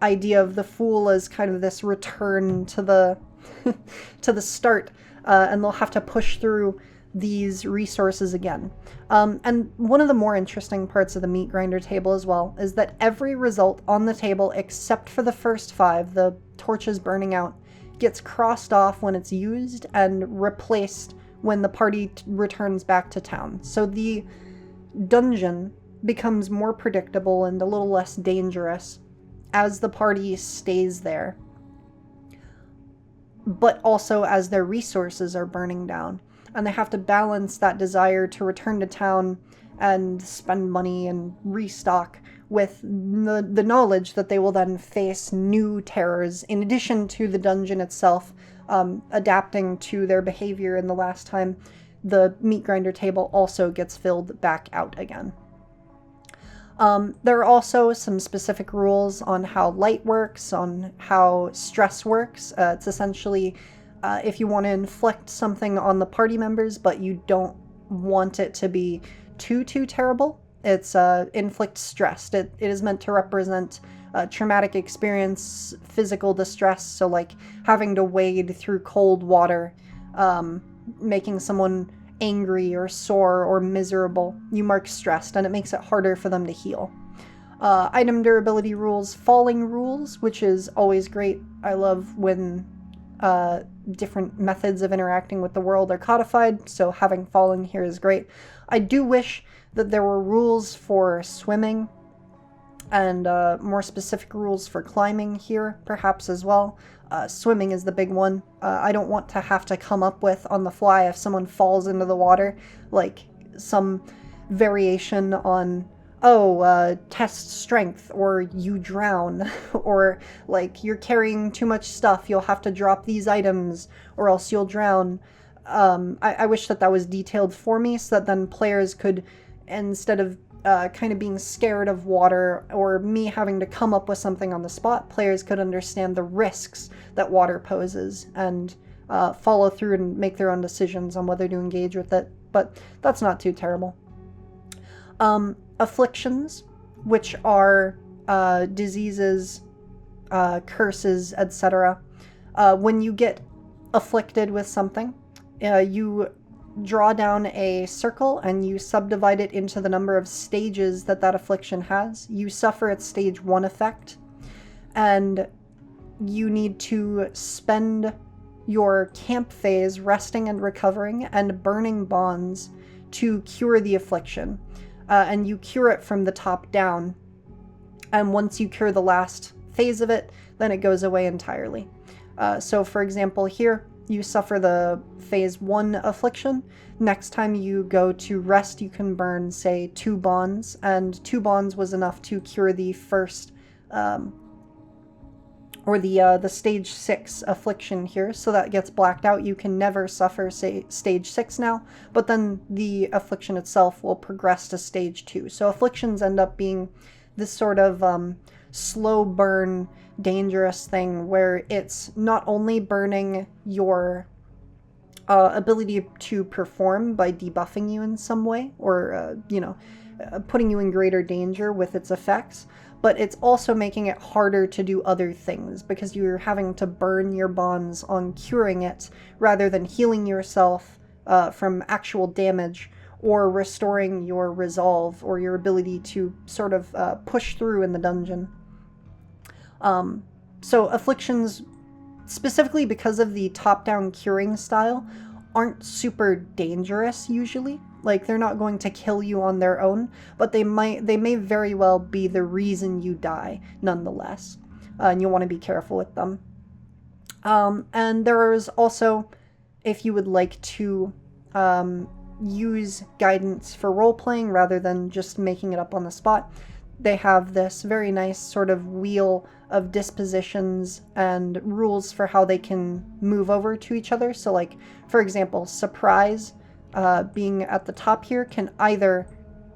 idea of the Fool as kind of this return to the to the start, and they'll have to push through these resources again. And one of the more interesting parts of the meat grinder table as well is that every result on the table except for the first 5, the torches burning out, gets crossed off when it's used and replaced when the party returns back to town. So the dungeon becomes more predictable and a little less dangerous as the party stays there, but also as their resources are burning down. And they have to balance that desire to return to town and spend money and restock with the knowledge that they will then face new terrors, in addition to the dungeon itself adapting to their behavior in the last time. The meat grinder table also gets filled back out again. There are also some specific rules on how light works, on how stress works. It's essentially if you want to inflict something on the party members, but you don't want it to be too terrible, it's inflict stress. It is meant to represent traumatic experience, physical distress, so like having to wade through cold water, making someone angry or sore or miserable. You mark stressed, and it makes it harder for them to heal. Item durability rules, falling rules, which is always great. I love when different methods of interacting with the world are codified, so having falling here is great. I do wish that there were rules for swimming and more specific rules for climbing here, perhaps, as well. Swimming is the big one. I don't want to have to come up with on the fly if someone falls into the water, like some variation on, test strength, or you drown, or like you're carrying too much stuff, you'll have to drop these items, or else you'll drown. I wish that was detailed for me, so that then players could, instead of kind of being scared of water or me having to come up with something on the spot, players could understand the risks that water poses and follow through and make their own decisions on whether to engage with it. But that's not too terrible. Afflictions, which are diseases, curses, etc. When you get afflicted with something, you draw down a circle and you subdivide it into the number of stages that affliction has. You suffer its stage 1 effect, and you need to spend your camp phase resting and recovering and burning bonds to cure the affliction. And you cure it from the top down. And once you cure the last phase of it, then it goes away entirely. So for example, here, you suffer the phase 1 affliction. Next time you go to rest, you can burn, say, 2 bonds, and 2 bonds was enough to cure the first, or the stage 6 affliction here, so that gets blacked out. You can never suffer, say, stage 6 now, but then the affliction itself will progress to stage 2. So afflictions end up being this sort of slow burn, dangerous thing where it's not only burning your ability to perform by debuffing you in some way, or putting you in greater danger with its effects, but it's also making it harder to do other things because you're having to burn your bonds on curing it rather than healing yourself from actual damage or restoring your resolve or your ability to sort of push through in the dungeon. So afflictions specifically because of the top-down curing style, aren't super dangerous usually. Like, they're not going to kill you on their own, but they may very well be the reason you die nonetheless. And you'll want to be careful with them. And there is also, if you would like to use guidance for role-playing rather than just making it up on the spot, they have this very nice sort of wheel of dispositions and rules for how they can move over to each other. So, like, for example, surprise, being at the top here, can either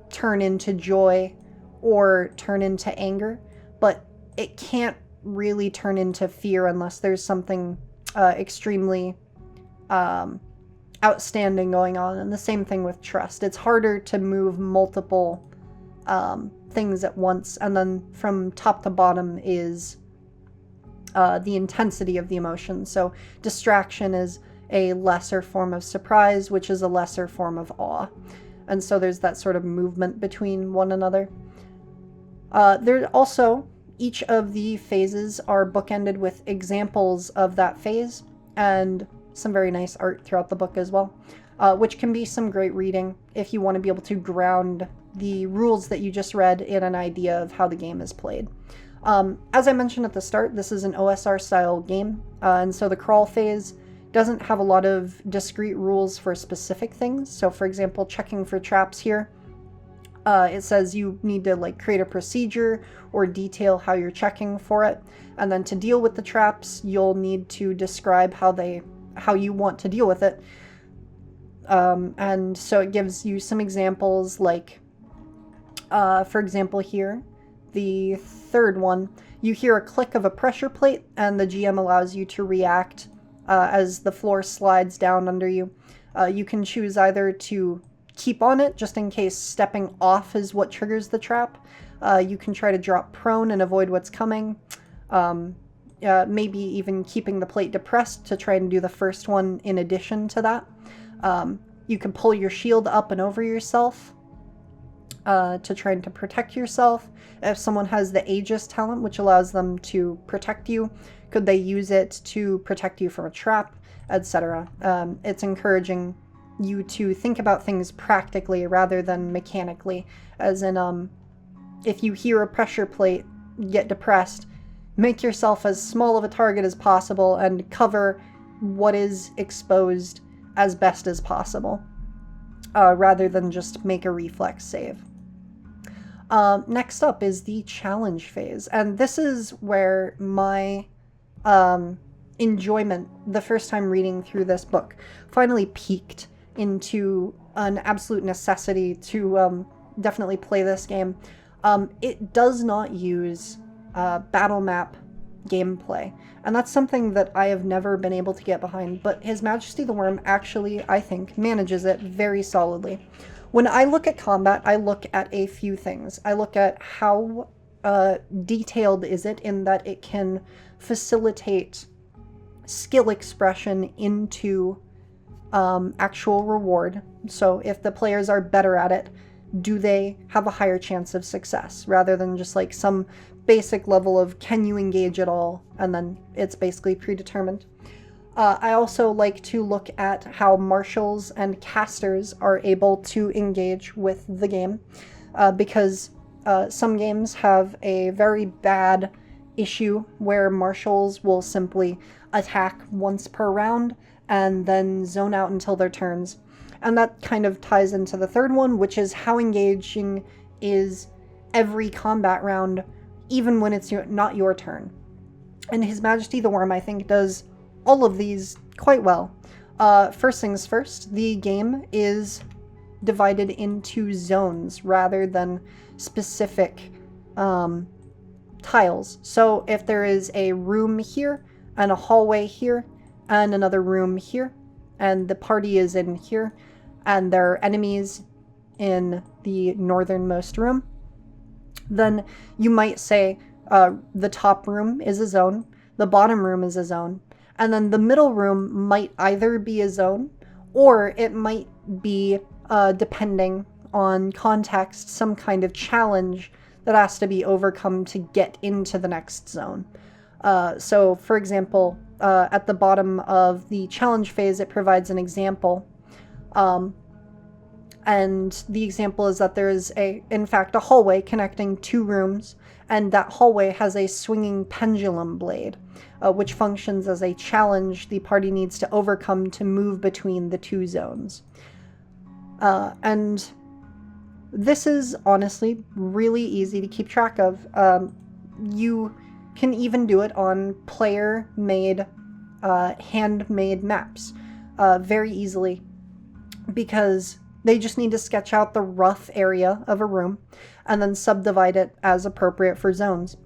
turn into joy or turn into anger, but it can't really turn into fear unless there's something extremely outstanding going on. And the same thing with trust. It's harder to move multiple things at once, and then from top to bottom is the intensity of the emotion. So distraction is a lesser form of surprise, which is a lesser form of awe. And so there's that sort of movement between one another. There also, each of the phases are bookended with examples of that phase and some very nice art throughout the book as well, which can be some great reading if you want to be able to ground the rules that you just read in an idea of how the game is played. As I mentioned at the start, this is an OSR style game, and so the crawl phase doesn't have a lot of discrete rules for specific things. So for example, checking for traps here, it says you need to like create a procedure or detail how you're checking for it, and then to deal with the traps you'll need to describe how you want to deal with it. And so it gives you some examples, like for example here, the third one, you hear a click of a pressure plate and the GM allows you to react as the floor slides down under you. You can choose either to keep on it, just in case stepping off is what triggers the trap. You can try to drop prone and avoid what's coming. Maybe even keeping the plate depressed to try and do the first one in addition to that. You can pull your shield up and over yourself to try and to protect yourself. If someone has the Aegis talent, which allows them to protect you, could they use it to protect you from a trap, etc. It's encouraging you to think about things practically rather than mechanically, as in if you hear a pressure plate, get depressed, make yourself as small of a target as possible and cover what is exposed as best as possible, rather than just make a reflex save. Next up is the challenge phase, and this is where my enjoyment the first time reading through this book finally peaked into an absolute necessity to definitely play this game. It does not use battle map gameplay, and that's something that I have never been able to get behind, but His Majesty the Worm actually, I think, manages it very solidly. When I look at combat, I look at a few things. I look at how detailed is it in that it can facilitate skill expression into actual reward. So if the players are better at it, do they have a higher chance of success, rather than just like some basic level of can you engage at all, and then it's basically predetermined. I also like to look at how marshals and casters are able to engage with the game, because some games have a very bad issue where marshals will simply attack once per round and then zone out until their turns. And that kind of ties into the third one, which is how engaging is every combat round, even when it's not your turn. And His Majesty the Worm, I think, does all of these quite well. First things first, the game is divided into zones rather than specific tiles. So if there is a room here, and a hallway here, and another room here, and the party is in here, and there are enemies in the northernmost room, then you might say the top room is a zone, the bottom room is a zone, and then the middle room might either be a zone, or it might be, depending on context, some kind of challenge that has to be overcome to get into the next zone. So, for example, at the bottom of the challenge phase, it provides an example. And the example is that there is, in fact, a hallway connecting 2 rooms, and that hallway has a swinging pendulum blade, which functions as a challenge the party needs to overcome to move between the 2 zones. And this is honestly really easy to keep track of. You can even do it on player-made, handmade maps very easily, because they just need to sketch out the rough area of a room and then subdivide it as appropriate for zones.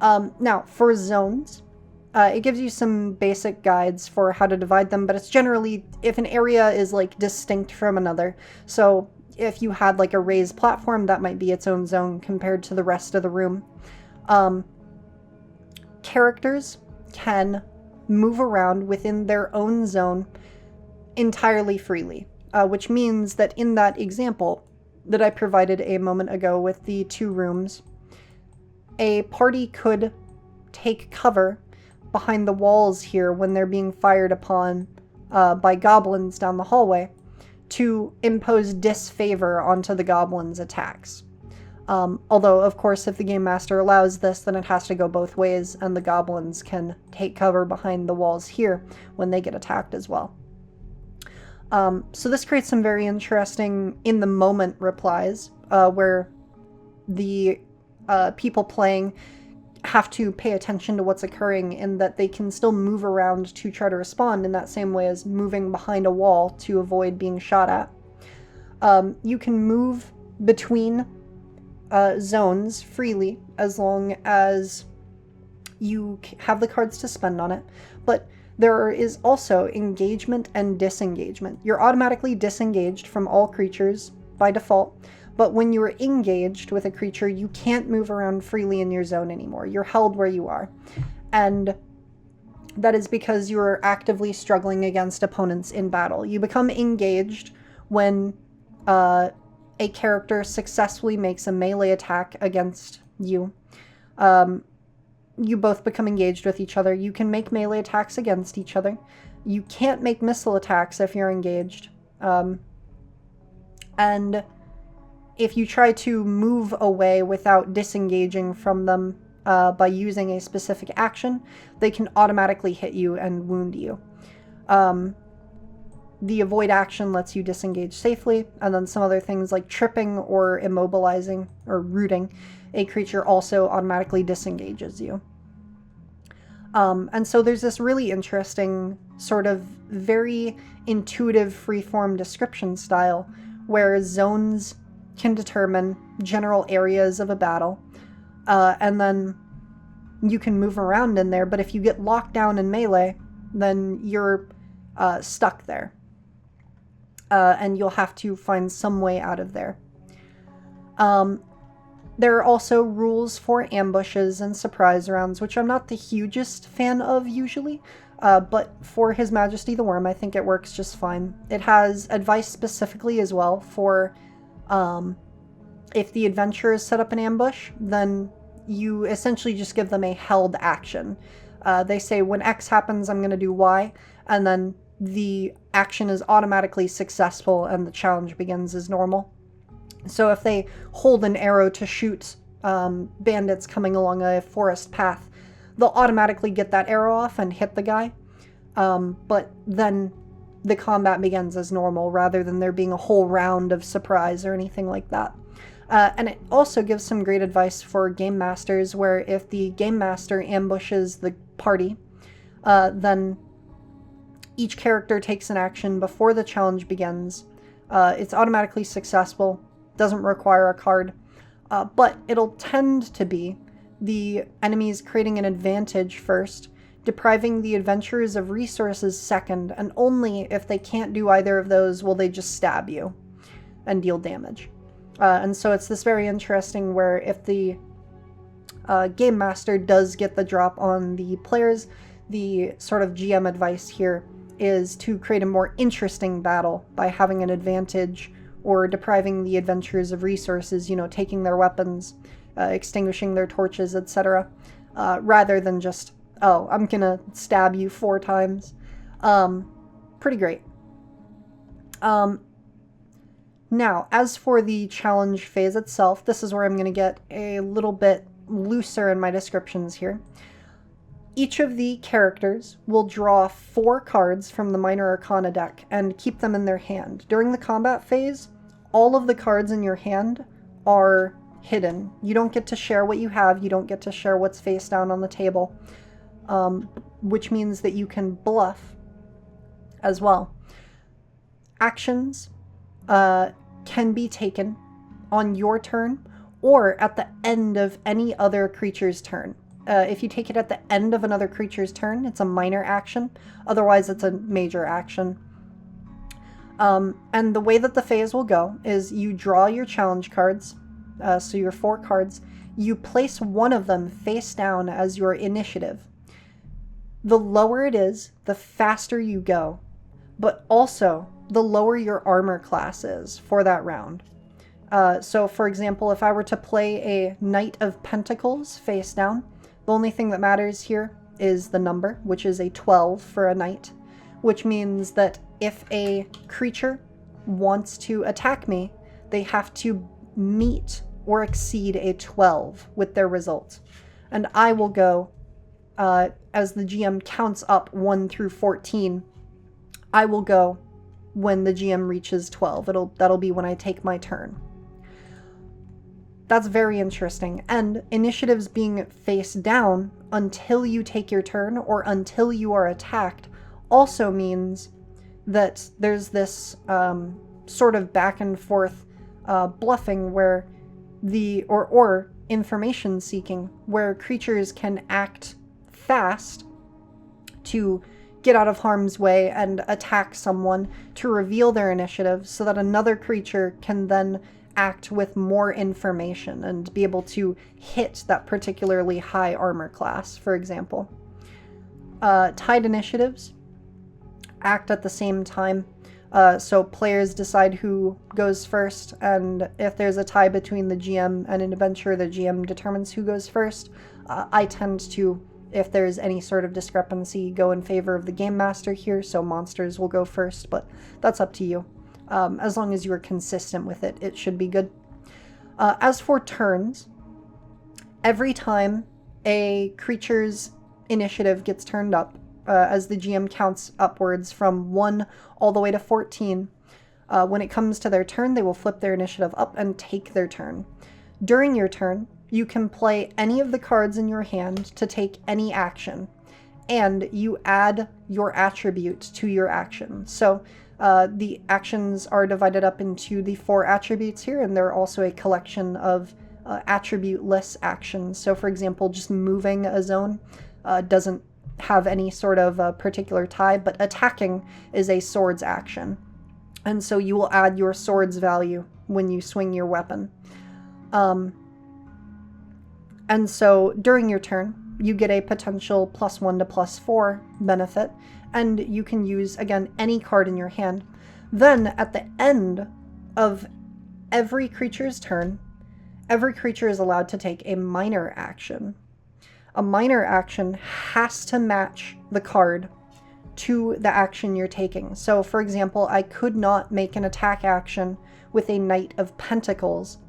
Now, for zones, it gives you some basic guides for how to divide them, but it's generally if an area is like distinct from another. So if you had like a raised platform, that might be its own zone compared to the rest of the room. Characters can move around within their own zone entirely freely. Which means that in that example that I provided a moment ago with the 2 rooms, a party could take cover behind the walls here when they're being fired upon by goblins down the hallway to impose disfavor onto the goblins' attacks. Although, of course, if the game master allows this, then it has to go both ways, and the goblins can take cover behind the walls here when they get attacked as well. So this creates some very interesting in-the-moment replies, where the people playing have to pay attention to what's occurring, in that they can still move around to try to respond in that same way as moving behind a wall to avoid being shot at. You can move between zones freely as long as you have the cards to spend on it, but there is also engagement and disengagement. You're automatically disengaged from all creatures by default, but when you're engaged with a creature, you can't move around freely in your zone anymore. You're held where you are. And that is because you're actively struggling against opponents in battle. You become engaged when a character successfully makes a melee attack against you. You both become engaged with each other. You can make melee attacks against each other. You can't make missile attacks if you're engaged. And if you try to move away without disengaging from them by using a specific action, they can automatically hit you and wound you. The avoid action lets you disengage safely, and then some other things like tripping or immobilizing or rooting a creature also automatically disengages you. And so there's this really interesting sort of very intuitive freeform description style where zones can determine general areas of a battle, and then you can move around in there, but if you get locked down in melee, then you're stuck there. And you'll have to find some way out of there. There are also rules for ambushes and surprise rounds, which I'm not the hugest fan of usually, but for His Majesty the Worm, I think it works just fine. It has advice specifically as well for if the adventurers set up an ambush, then you essentially just give them a held action. They say, when X happens, I'm going to do Y, and then the action is automatically successful and the challenge begins as normal. So if they hold an arrow to shoot bandits coming along a forest path, they'll automatically get that arrow off and hit the guy. But then the combat begins as normal rather than there being a whole round of surprise or anything like that. And it also gives some great advice for game masters, where if the game master ambushes the party, then each character takes an action before the challenge begins. It's automatically successful, doesn't require a card, but it'll tend to be the enemies creating an advantage first, depriving the adventurers of resources second, and only if they can't do either of those will they just stab you and deal damage. And so it's this very interesting where if the game master does get the drop on the players, the sort of GM advice here is to create a more interesting battle by having an advantage or depriving the adventurers of resources, taking their weapons, extinguishing their torches, etc., rather than just Oh, I'm gonna stab you 4 times. Pretty great. Now, as for the challenge phase itself, this is where I'm going to get a little bit looser in my descriptions here. Each of the characters will draw 4 cards from the Minor Arcana deck and keep them in their hand. During the combat phase, all of the cards in your hand are hidden. You don't get to share what you have, you don't get to share what's face down on the table, which means that you can bluff as well. Actions can be taken on your turn or at the end of any other creature's turn. If you take it at the end of another creature's turn, it's a minor action. Otherwise, it's a major action. And the way that the phase will go is you draw your challenge cards, so your 4 cards. You place one of them face down as your initiative. The lower it is, the faster you go, but also the lower your armor class is for that round. So, for example, if I were to play a Knight of Pentacles face down, the only thing that matters here is the number, which is a 12 for a knight, which means that if a creature wants to attack me, they have to meet or exceed a 12 with their result. And I will go, as the GM counts up 1 through 14, I will go when the GM reaches 12. That'll be when I take my turn. That's very interesting. And initiatives being face down until you take your turn or until you are attacked also means that there's this sort of back and forth bluffing where or information seeking, where creatures can act fast to get out of harm's way and attack someone to reveal their initiative so that another creature can then act with more information and be able to hit that particularly high armor class, for example. Tied initiatives act at the same time, so players decide who goes first, and if there's a tie between the GM and an adventurer, the GM determines who goes first. I tend to, if there's any sort of discrepancy, go in favor of the game master here, so monsters will go first, but that's up to you. As long as you are consistent with it, it should be good. As for turns, every time a creature's initiative gets turned up, as the GM counts upwards from 1 all the way to 14, when it comes to their turn, they will flip their initiative up and take their turn. During your turn, you can play any of the cards in your hand to take any action, and you add your attribute to your action. So the actions are divided up into the 4 attributes here, and they're also a collection of attribute-less actions. So, for example, just moving a zone doesn't have any sort of particular tie, but attacking is a swords action. And so you will add your swords value when you swing your weapon. And so during your turn, you get a potential +1 to +4 benefit, and you can use, again, any card in your hand. Then, at the end of every creature's turn, every creature is allowed to take a minor action. A minor action has to match the card to the action you're taking. So, for example, I could not make an attack action with a Knight of Pentacles,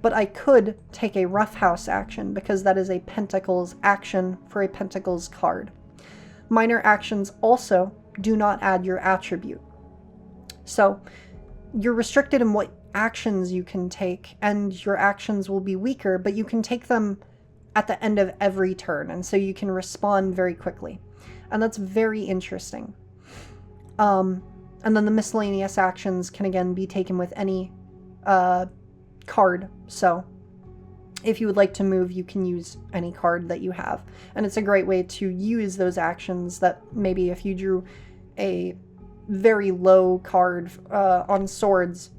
but I could take a Roughhouse action because that is a Pentacles action for a Pentacles card. Minor actions also do not add your attribute. So you're restricted in what actions you can take, and your actions will be weaker, but you can take them at the end of every turn, and so you can respond very quickly. And that's very interesting. And then the miscellaneous actions can again be taken with any card. So if you would like to move, you can use any card that you have. And it's a great way to use those actions that maybe if you drew a very low card on swords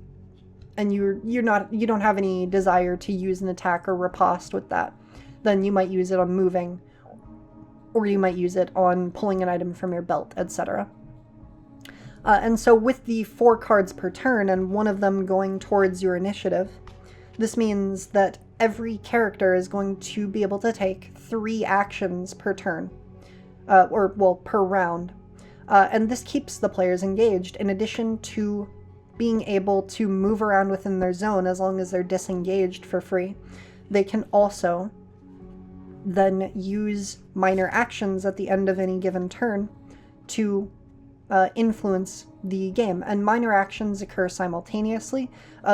and you don't have any desire to use an attack or riposte with that, then you might use it on moving, or you might use it on pulling an item from your belt, etc. And so with the 4 cards per turn and one of them going towards your initiative, this means that every character is going to be able to take 3 actions per turn. per round. And this keeps the players engaged, in addition to being able to move around within their zone as long as they're disengaged for free. They can also then use minor actions at the end of any given turn to influence the game. And minor actions occur simultaneously.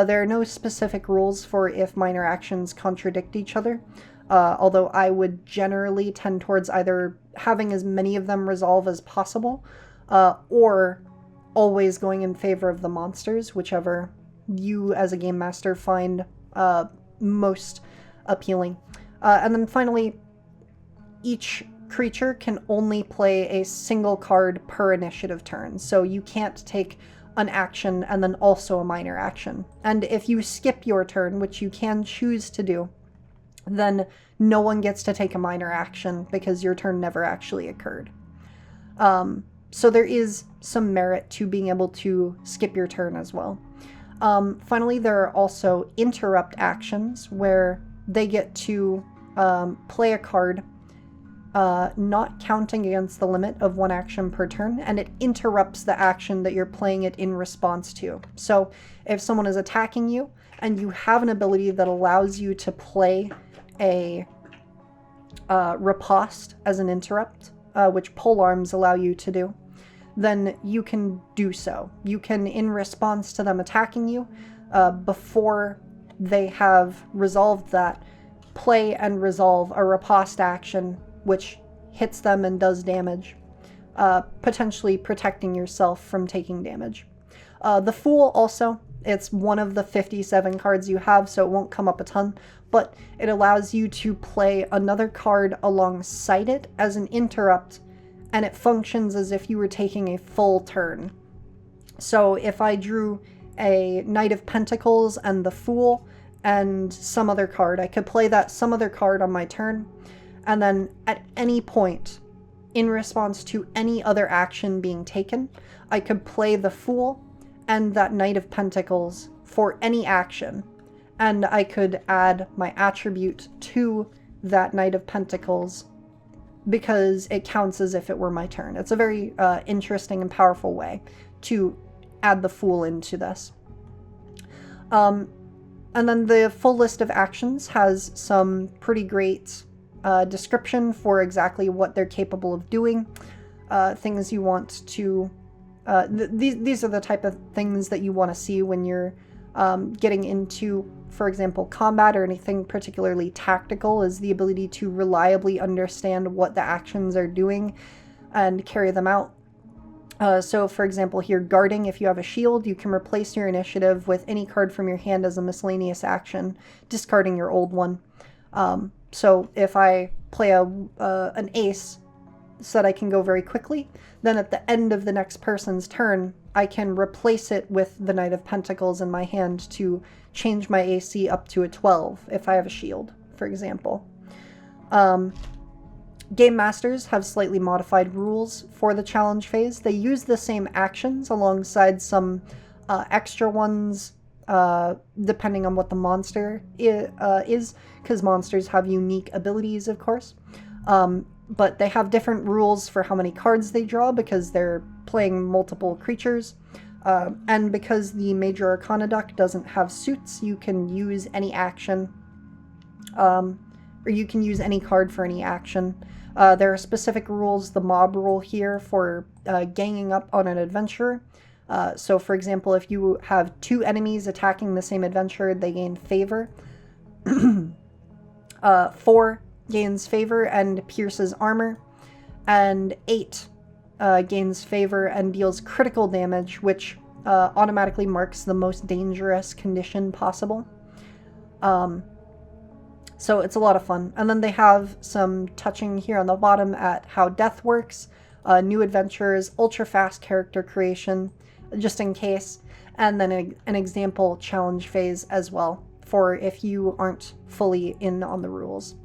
There are no specific rules for if minor actions contradict each other, although I would generally tend towards either having as many of them resolve as possible, or always going in favor of the monsters, whichever you as a game master find most appealing. And then finally, each creature can only play a single card per initiative turn, so you can't take an action and then also a minor action. And if you skip your turn, which you can choose to do, then no one gets to take a minor action because your turn never actually occurred. So there is some merit to being able to skip your turn as well. Finally, there are also interrupt actions where they get to play a card not counting against the limit of one action per turn, and it interrupts the action that you're playing it in response to. So if someone is attacking you and you have an ability that allows you to play a riposte as an interrupt, which polearms allow you to do, then you can do so. You can, in response to them attacking you, before they have resolved that, play and resolve a riposte action which hits them and does damage, potentially protecting yourself from taking damage. The Fool also, it's one of the 57 cards you have, so it won't come up a ton, but it allows you to play another card alongside it as an interrupt, and it functions as if you were taking a full turn. So if I drew a Knight of Pentacles and the Fool and some other card, I could play that some other card on my turn, and then at any point, in response to any other action being taken, I could play the Fool and that Knight of Pentacles for any action, and I could add my attribute to that Knight of Pentacles because it counts as if it were my turn. It's a very interesting and powerful way to add the Fool into this. And then the full list of actions has some pretty great description for exactly what they're capable of doing. Things you want to... these are the type of things that you want to see when you're getting into, for example, combat or anything particularly tactical, is the ability to reliably understand what the actions are doing and carry them out. So, for example, here, guarding, if you have a shield, you can replace your initiative with any card from your hand as a miscellaneous action, discarding your old one. So if I play an ace so that I can go very quickly, then at the end of the next person's turn, I can replace it with the Knight of Pentacles in my hand to change my AC up to a 12 if I have a shield, for example. Game Masters have slightly modified rules for the challenge phase. They use the same actions alongside some extra ones, depending on what the monster is, because monsters have unique abilities, of course. But they have different rules for how many cards they draw because they're playing multiple creatures. And because the Major Arcana deck doesn't have suits, you can use any action, or you can use any card for any action. There are specific rules, the mob rule here, for ganging up on an adventurer. So, for example, if you have 2 enemies attacking the same adventurer, they gain favor. 4 gains favor and pierces armor. And 8 gains favor and deals critical damage, which automatically marks the most dangerous condition possible. So it's a lot of fun. And then they have some touching here on the bottom at how death works, new adventures, ultra fast character creation, just in case, and then an example challenge phase as well, for if you aren't fully in on the rules.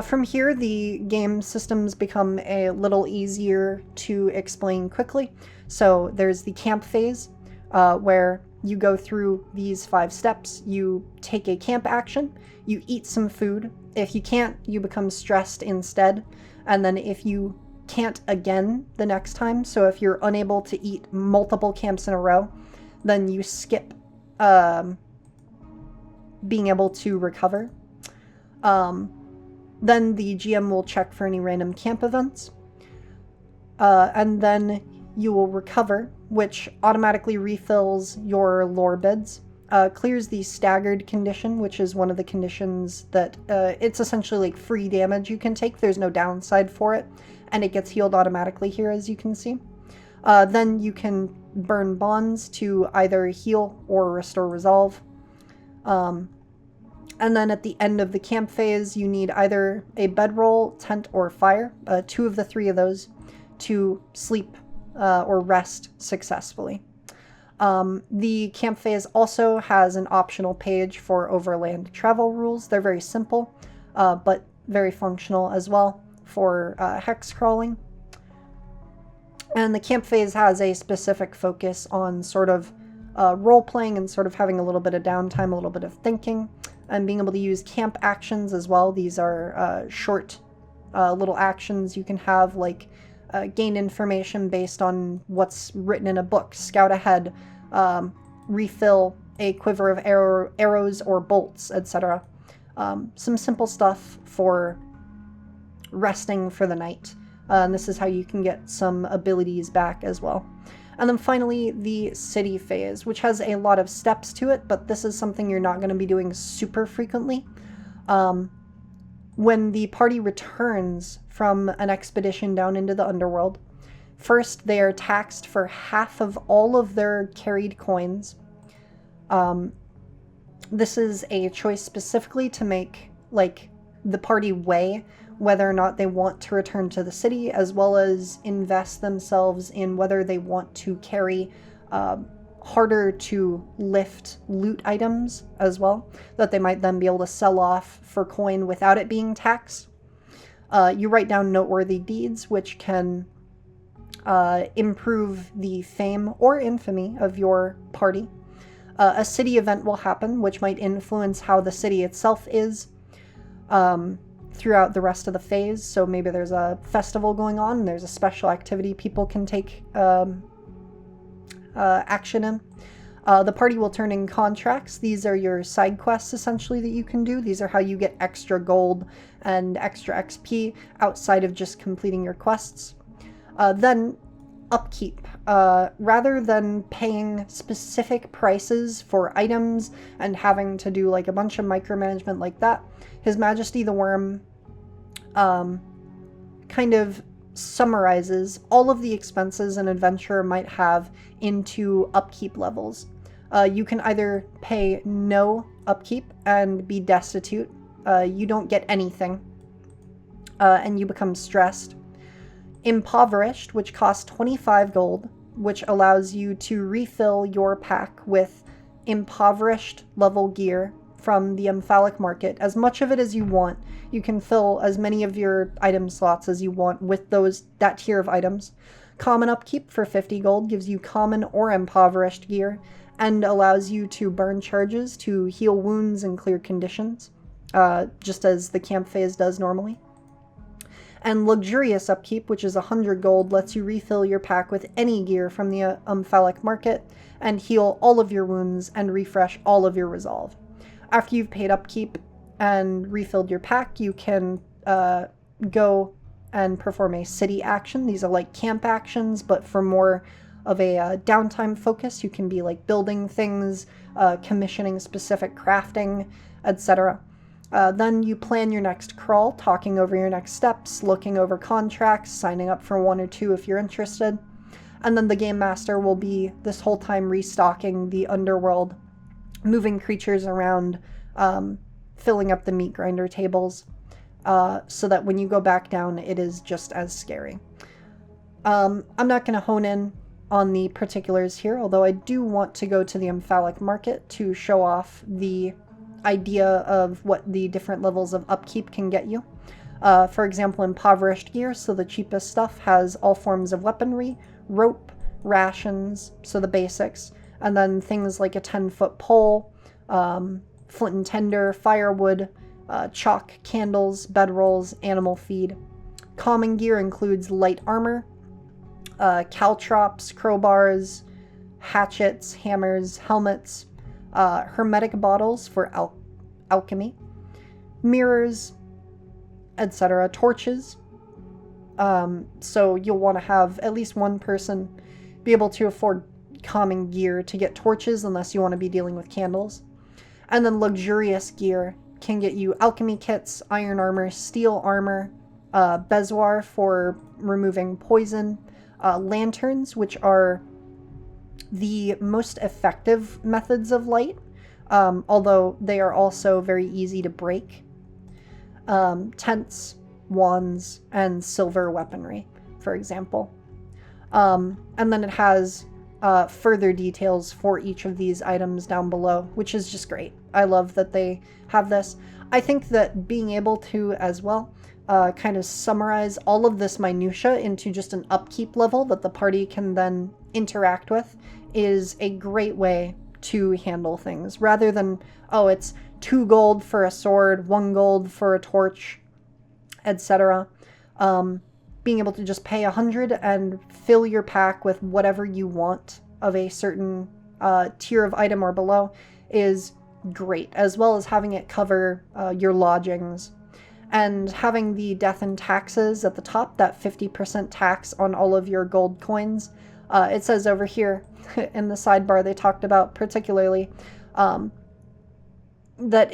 From here, the game systems become a little easier to explain quickly. So there's the camp phase, where you go through these 5 steps. You take a camp action, you eat some food, If you can't, you become stressed instead. And then if you can't again the next time, so if you're unable to eat multiple camps in a row, then you skip being able to recover. Then the GM will check for any random camp events. And then you will recover, which automatically refills your lore bids. Clears the staggered condition, which is one of the conditions that it's essentially like free damage you can take. There's no downside for it, and it gets healed automatically here, as you can see. Then you can burn bonds to either heal or restore resolve. And then at the end of the camp phase, you need either a bedroll, tent, or fire, 2 of the 3 of those, to sleep or rest successfully. The camp phase also has an optional page for overland travel rules. They're very simple, but very functional as well for hex crawling. And the camp phase has a specific focus on sort of role-playing and sort of having a little bit of downtime, a little bit of thinking, and being able to use camp actions as well. These are short little actions you can have, like gain information based on what's written in a book, scout ahead, refill a quiver of arrows or bolts, etc. Some simple stuff for resting for the night. And this is how you can get some abilities back as well. And then finally, the city phase, which has a lot of steps to it, but this is something you're not going to be doing super frequently. When the party returns from an expedition down into the underworld, first they are taxed for half of all of their carried coins. This is a choice specifically to make, like, the party weigh whether or not they want to return to the city, as well as invest themselves in whether they want to carry harder to lift loot items as well, that they might then be able to sell off for coin without it being taxed. You write down noteworthy deeds, which can improve the fame or infamy of your party. A city event will happen, which might influence how the city itself is throughout the rest of the phase. So maybe there's a festival going on, and there's a special activity people can take action in. The party will turn in contracts. These are your side quests, essentially, that you can do. These are how you get extra gold and extra XP outside of just completing your quests. Then upkeep. Rather than paying specific prices for items and having to do like a bunch of micromanagement like that, His Majesty the Worm kind of summarizes all of the expenses an adventurer might have into upkeep levels. You can either pay no upkeep and be destitute. You don't get anything, and you become stressed. Impoverished, which costs 25 gold, which allows you to refill your pack with impoverished level gear from the Omphalic market. As much of it as you want. You can fill as many of your item slots as you want with that tier of items. Common upkeep for 50 gold gives you common or impoverished gear and allows you to burn charges to heal wounds and clear conditions, just as the camp phase does normally. And luxurious upkeep, which is 100 gold, lets you refill your pack with any gear from the Omphalic market and heal all of your wounds and refresh all of your resolve. After you've paid upkeep and refilled your pack, you can go and perform a city action. These are like camp actions, but for more of a downtime focus. You can be like building things, commissioning specific crafting, etc. Then you plan your next crawl, talking over your next steps, looking over contracts, signing up for 1 or 2 if you're interested. And then the Game Master will be this whole time restocking the underworld, moving creatures around, filling up the meat grinder tables, so that when you go back down, it is just as scary. I'm not going to hone in on the particulars here, although I do want to go to the Omphalic market to show off the idea of what the different levels of upkeep can get you. For example, impoverished gear, so the cheapest stuff, has all forms of weaponry, rope, rations, so the basics, and then things like a 10-foot pole, flint and tinder, firewood, chalk, candles, bedrolls, animal feed. Common gear includes light armor, caltrops, crowbars, hatchets, hammers, helmets, hermetic bottles for alchemy, mirrors, etc., torches. So you'll want to have at least one person be able to afford common gear to get torches unless you want to be dealing with candles. And then luxurious gear can get you alchemy kits, iron armor, steel armor, bezoar for removing poison, lanterns, which are the most effective methods of light, although they are also very easy to break. Tents, wands, and silver weaponry, for example. And then it has further details for each of these items down below, which is just great. I love that they have this. I think that being able to, as well, kind of summarize all of this minutia into just an upkeep level that the party can then interact with is a great way to handle things, rather than, oh, it's 2 gold for a sword, 1 gold for a torch, etc. Being able to just pay 100 and fill your pack with whatever you want of a certain tier of item or below is great, as well as having it cover your lodgings. And having the death and taxes at the top, that 50% tax on all of your gold coins. It says over here in the sidebar, they talked about particularly that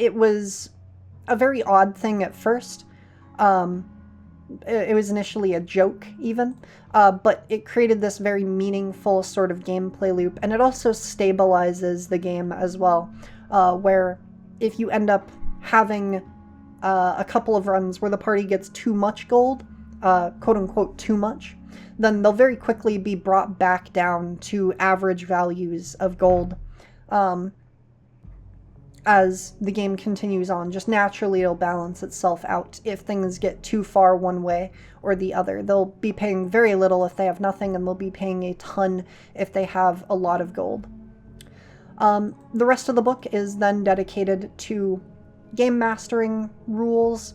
it was a very odd thing at first. It was initially a joke even, but it created this very meaningful sort of gameplay loop, and it also stabilizes the game as well, where if you end up having a couple of runs where the party gets too much gold, quote-unquote too much, then they'll very quickly be brought back down to average values of gold. As the game continues on, just naturally it'll balance itself out if things get too far one way or the other. They'll be paying very little if they have nothing, and they'll be paying a ton if they have a lot of gold. The rest of the book is then dedicated to game mastering rules.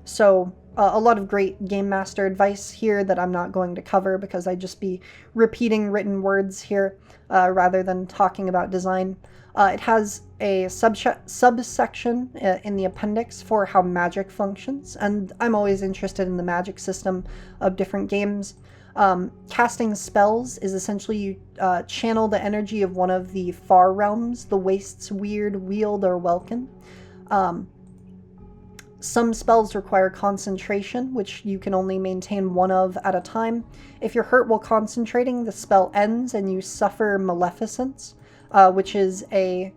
So a lot of great game master advice here that I'm not going to cover because I'd just be repeating written words here rather than talking about design. It has a subsection in the appendix for how magic functions, and I'm always interested in the magic system of different games. Casting spells is essentially you channel the energy of one of the far realms, the Wastes, Weird, Weald, or Welkin. Some spells require concentration, which you can only maintain one of at a time. If you're hurt while concentrating, the spell ends and you suffer maleficence, which is a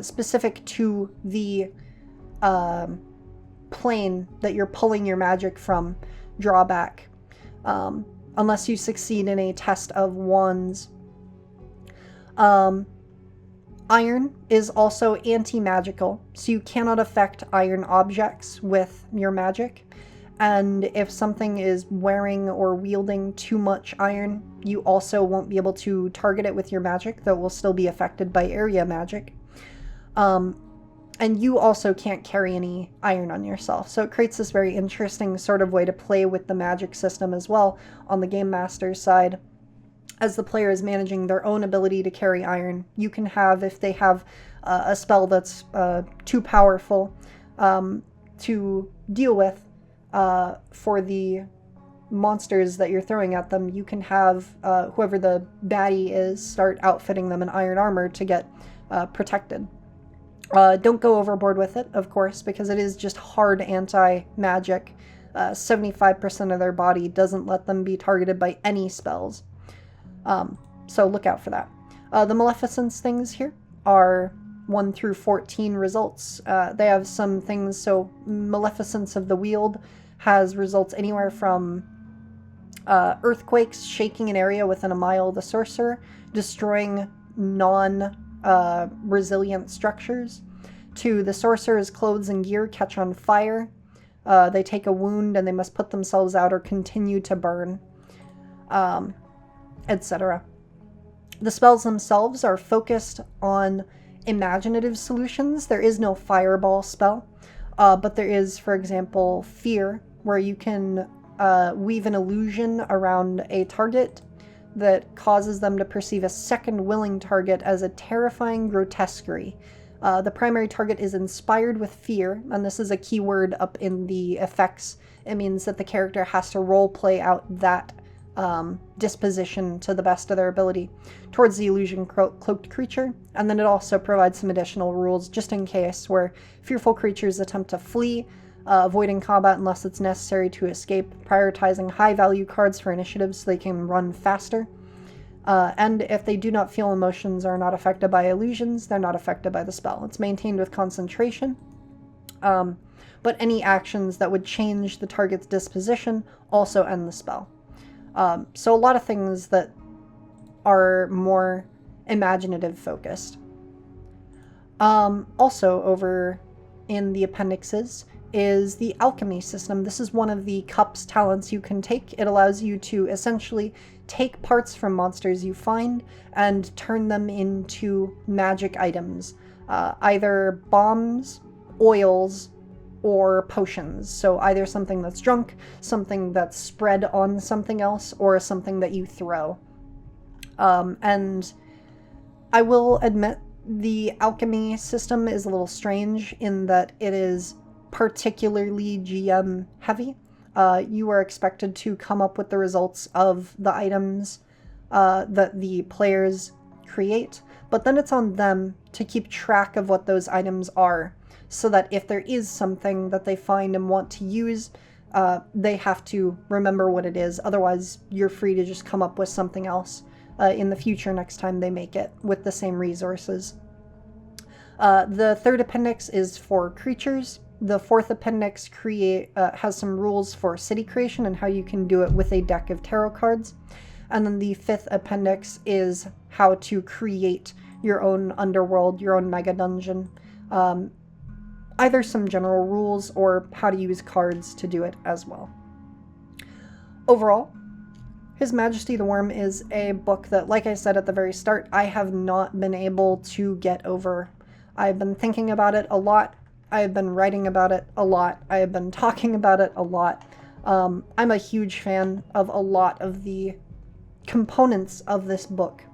specific to the plane that you're pulling your magic from drawback, unless you succeed in a test of wands. Iron is also anti-magical, so you cannot affect iron objects with your magic. And if something is wearing or wielding too much iron, you also won't be able to target it with your magic, though it will still be affected by area magic. And you also can't carry any iron on yourself. So it creates this very interesting sort of way to play with the magic system as well on the Game Master's side. As the player is managing their own ability to carry iron, you can have, if they have a spell that's too powerful to deal with for the monsters that you're throwing at them, you can have whoever the baddie is start outfitting them in iron armor to get protected. Don't go overboard with it, of course, because it is just hard anti-magic. 75% of their body doesn't let them be targeted by any spells. So look out for that. The Maleficence things here are 1 through 14 results. They have some things, so Maleficence of the Weald has results anywhere from earthquakes, shaking an area within a mile of the sorcerer, destroying non-resilient structures, to the sorcerer's clothes and gear catch on fire, they take a wound and they must put themselves out or continue to burn, etc. The spells themselves are focused on imaginative solutions. There is no fireball spell, but there is, for example, fear, where you can weave an illusion around a target that causes them to perceive a second willing target as a terrifying grotesquerie. The primary target is inspired with fear, and this is a keyword up in the effects. It means that the character has to role play out that disposition to the best of their ability towards the illusion cloaked creature. And then it also provides some additional rules just in case, where fearful creatures attempt to flee, avoiding combat unless it's necessary to escape, prioritizing high value cards for initiatives so they can run faster. And if they do not feel emotions or are not affected by illusions, they're not affected by the spell. It's maintained with concentration. But any actions that would change the target's disposition also end the spell. So a lot of things that are more imaginative focused. Also over in the appendixes is the alchemy system. This is one of the cups talents you can take. It allows you to essentially take parts from monsters you find and turn them into magic items, either bombs, oils, or potions. So either something that's drunk, something that's spread on something else, or something that you throw. And I will admit the alchemy system is a little strange in that it is particularly GM heavy. You are expected to come up with the results of the items that the players create, but then it's on them to keep track of what those items are, so that if there is something that they find and want to use, they have to remember what it is. Otherwise, you're free to just come up with something else in the future next time they make it with the same resources. The third appendix is for creatures. The fourth appendix has some rules for city creation and how you can do it with a deck of tarot cards. And then the fifth appendix is how to create your own underworld, your own mega dungeon. Either some general rules or how to use cards to do it as well. Overall, His Majesty the Worm is a book that, like I said at the very start, I have not been able to get over. I've been thinking about it a lot. I've been writing about it a lot. I have been talking about it a lot. I'm a huge fan of a lot of the components of this book.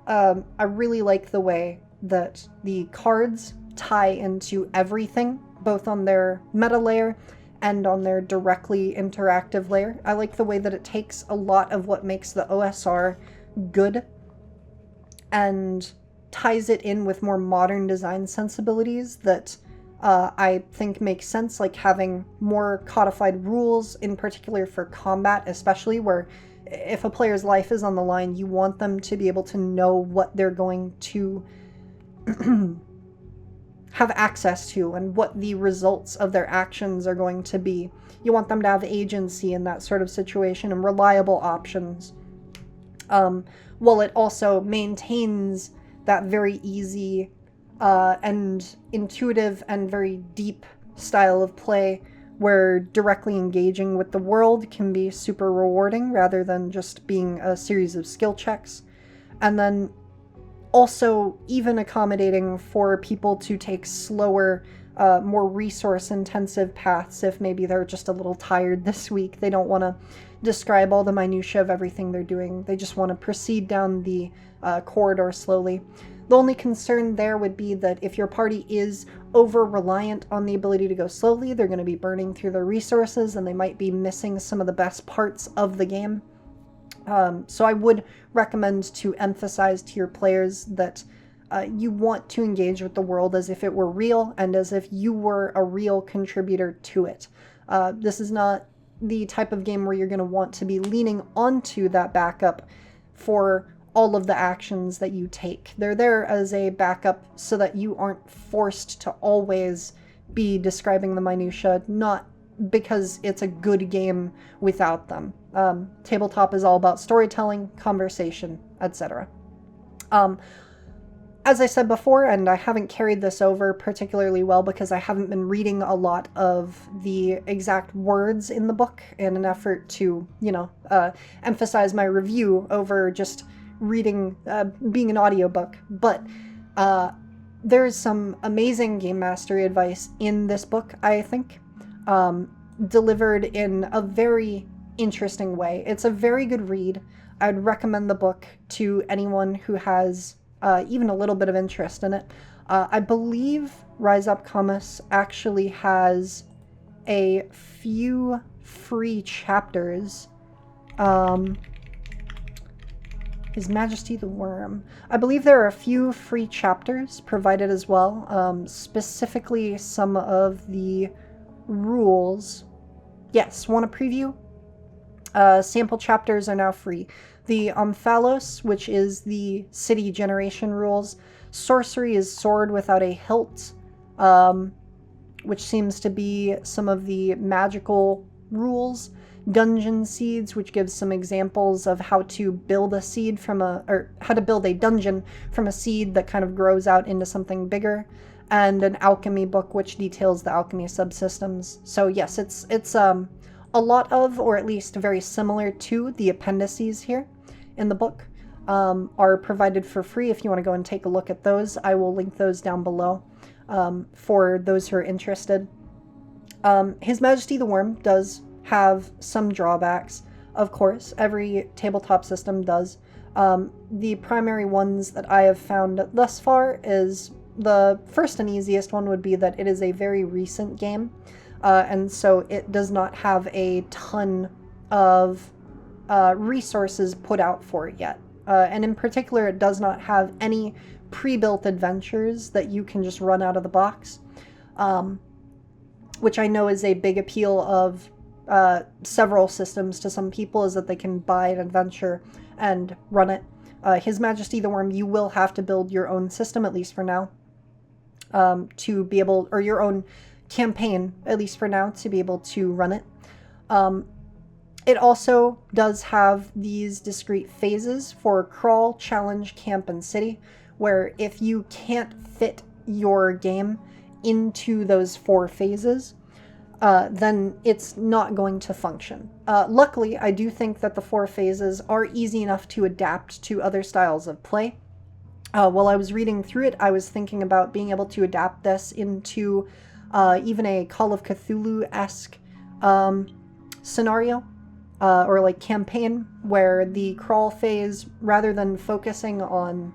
I really like the way that the cards tie into everything, both on their meta layer and on their directly interactive layer. I like the way that it takes a lot of what makes the OSR good and ties it in with more modern design sensibilities that I think makes sense, like having more codified rules, in particular for combat, especially where if a player's life is on the line, you want them to be able to know what they're going to have access to and what the results of their actions are going to be. You want them to have agency in that sort of situation and reliable options, while it also maintains that very easy and intuitive and very deep style of play where directly engaging with the world can be super rewarding rather than just being a series of skill checks. And then also even accommodating for people to take slower, more resource-intensive paths if maybe they're just a little tired this week. They don't want to describe all the minutiae of everything they're doing. They just want to proceed down the corridor slowly. The only concern there would be that if your party is over-reliant on the ability to go slowly, they're going to be burning through their resources and they might be missing some of the best parts of the game. So I would recommend to emphasize to your players that you want to engage with the world as if it were real and as if you were a real contributor to it. This is not the type of game where you're going to want to be leaning onto that backup for all of the actions that you take. They're there as a backup so that you aren't forced to always be describing the minutiae, not because it's a good game without them. Tabletop is all about storytelling, conversation, etc. As I said before, and I haven't carried this over particularly well because I haven't been reading a lot of the exact words in the book in an effort to, emphasize my review over just reading, being an audiobook. But there's some amazing game mastery advice in this book, I think, delivered in a very interesting way. It's a very good read. I'd recommend the book to anyone who has even a little bit of interest in it. I believe Rise Up Comus actually has a few free chapters. His Majesty the Worm. I believe there are a few free chapters provided as well, specifically some of the rules. Yes, want a preview? Sample chapters are now free. The Omphalos, which is the city generation rules. Sorcery is sword without a hilt, which seems to be some of the magical rules. Dungeon seeds, which gives some examples of how to build a seed or how to build a dungeon from a seed that kind of grows out into something bigger. And an alchemy book, which details the alchemy subsystems. So yes, it's a lot of, or at least very similar to, the appendices here in the book are provided for free. If you want to go and take a look at those, I will link those down below for those who are interested. His Majesty the Worm does have some drawbacks, of course. Every tabletop system does. The primary ones that I have found thus far is the first and easiest one would be that it is a very recent game, and so it does not have a ton of resources put out for it yet. And in particular, it does not have any pre-built adventures that you can just run out of the box, which I know is a big appeal of several systems to some people, is that they can buy an adventure and run it. His Majesty the Worm, you will have to build your own system, at least for now, to be able, or your own campaign, at least for now, to be able to run it. It also does have these discrete phases for crawl, challenge, camp, and city, where if you can't fit your game into those 4 phases, then it's not going to function. Luckily, I do think that the 4 phases are easy enough to adapt to other styles of play. While I was reading through it, I was thinking about being able to adapt this into even a Call of Cthulhu-esque scenario, or like campaign, where the crawl phase, rather than focusing on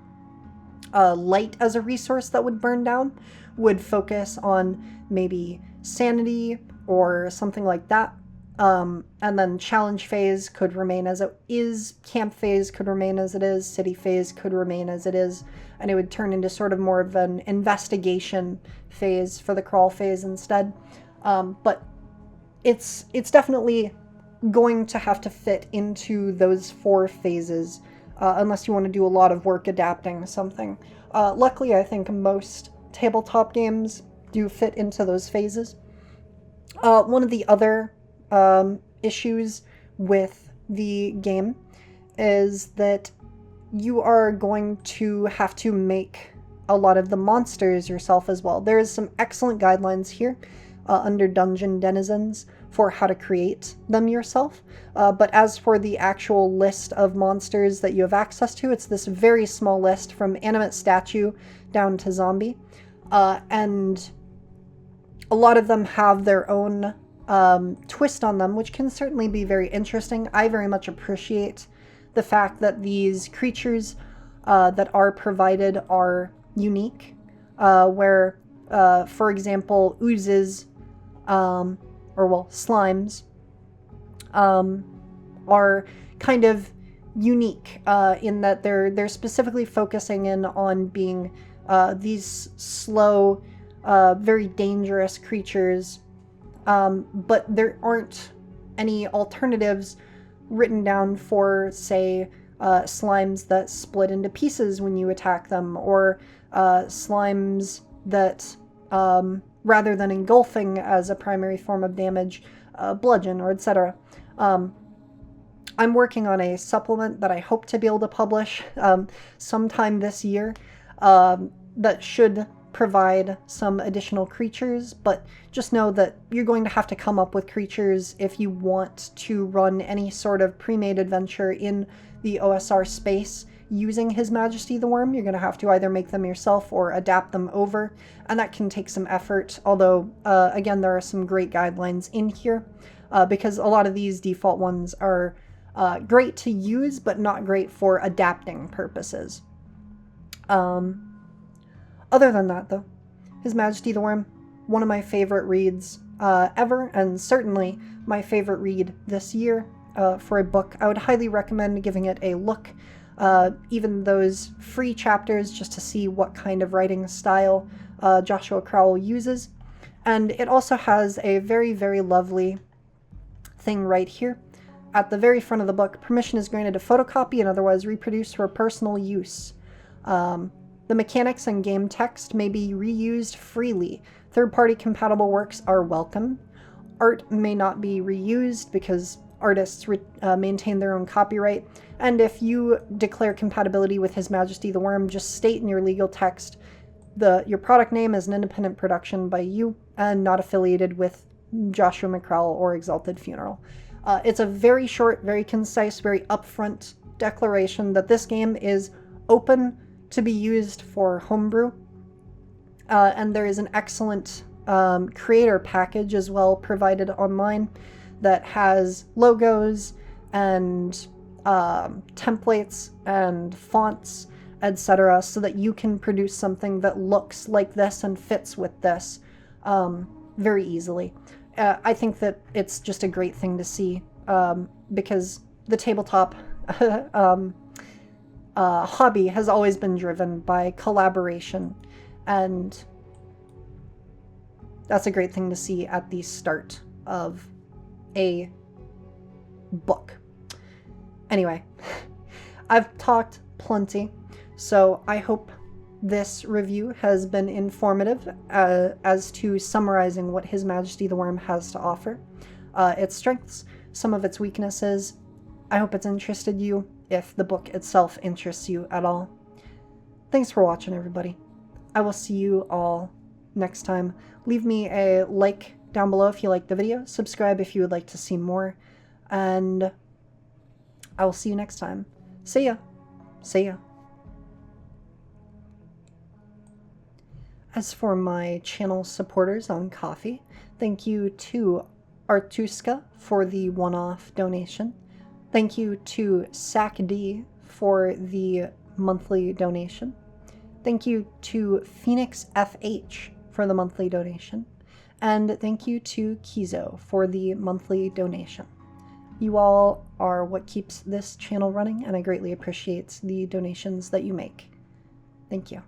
light as a resource that would burn down, would focus on maybe sanity or something like that. And then challenge phase could remain as it is, camp phase could remain as it is, city phase could remain as it is, and it would turn into sort of more of an investigation phase for the crawl phase instead. But it's definitely going to have to fit into those 4 phases, unless you want to do a lot of work adapting something. Luckily, I think most tabletop games do fit into those phases. One of the other issues with the game is that you are going to have to make a lot of the monsters yourself as well. There is some excellent guidelines here under Dungeon Denizens for how to create them yourself, but as for the actual list of monsters that you have access to, it's this very small list from animate statue down to zombie, and a lot of them have their own twist on them, which can certainly be very interesting. I very much appreciate the fact that these creatures that are provided are unique, where, for example, oozes, slimes, are kind of unique in that they're specifically focusing in on being these slow, very dangerous creatures, but there aren't any alternatives written down for, say, slimes that split into pieces when you attack them, or slimes that, rather than engulfing as a primary form of damage, bludgeon, or etc. I'm working on a supplement that I hope to be able to publish sometime this year that should provide some additional creatures, but just know that you're going to have to come up with creatures if you want to run any sort of pre-made adventure in the OSR space using His Majesty the Worm. You're going to have to either make them yourself or adapt them over, and that can take some effort, although, again, there are some great guidelines in here, because a lot of these default ones are great to use, but not great for adapting purposes. Other than that, though, His Majesty the Worm, one of my favorite reads ever, and certainly my favorite read this year for a book. I would highly recommend giving it a look, even those free chapters, just to see what kind of writing style Joshua Crowell uses. And it also has a very, very lovely thing right here. At the very front of the book, permission is granted to photocopy and otherwise reproduce for personal use. The mechanics and game text may be reused freely. Third-party compatible works are welcome. Art may not be reused because artists maintain their own copyright. And if you declare compatibility with His Majesty the Worm, just state in your legal text your product name as an independent production by you and not affiliated with Joshua McCrowell or Exalted Funeral. It's a very short, very concise, very upfront declaration that this game is open to be used for homebrew. And there is an excellent creator package as well provided online that has logos and templates and fonts, etc., so that you can produce something that looks like this and fits with this very easily. I think that it's just a great thing to see, because the tabletop hobby has always been driven by collaboration, and that's a great thing to see at the start of a book. Anyway, I've talked plenty, so I hope this review has been informative as to summarizing what His Majesty the Worm has to offer, its strengths, some of its weaknesses. I hope it's interested you, if the book itself interests you at all. Thanks for watching, everybody. I will see you all next time. Leave me a like down below if you liked the video, subscribe if you would like to see more, and I will see you next time. See ya. See ya. As for my channel supporters on Ko-fi, thank you to Artuska for the one-off donation. Thank you to SacD for the monthly donation. Thank you to Phoenix FH for the monthly donation. And thank you to Kizo for the monthly donation. You all are what keeps this channel running, and I greatly appreciate the donations that you make. Thank you.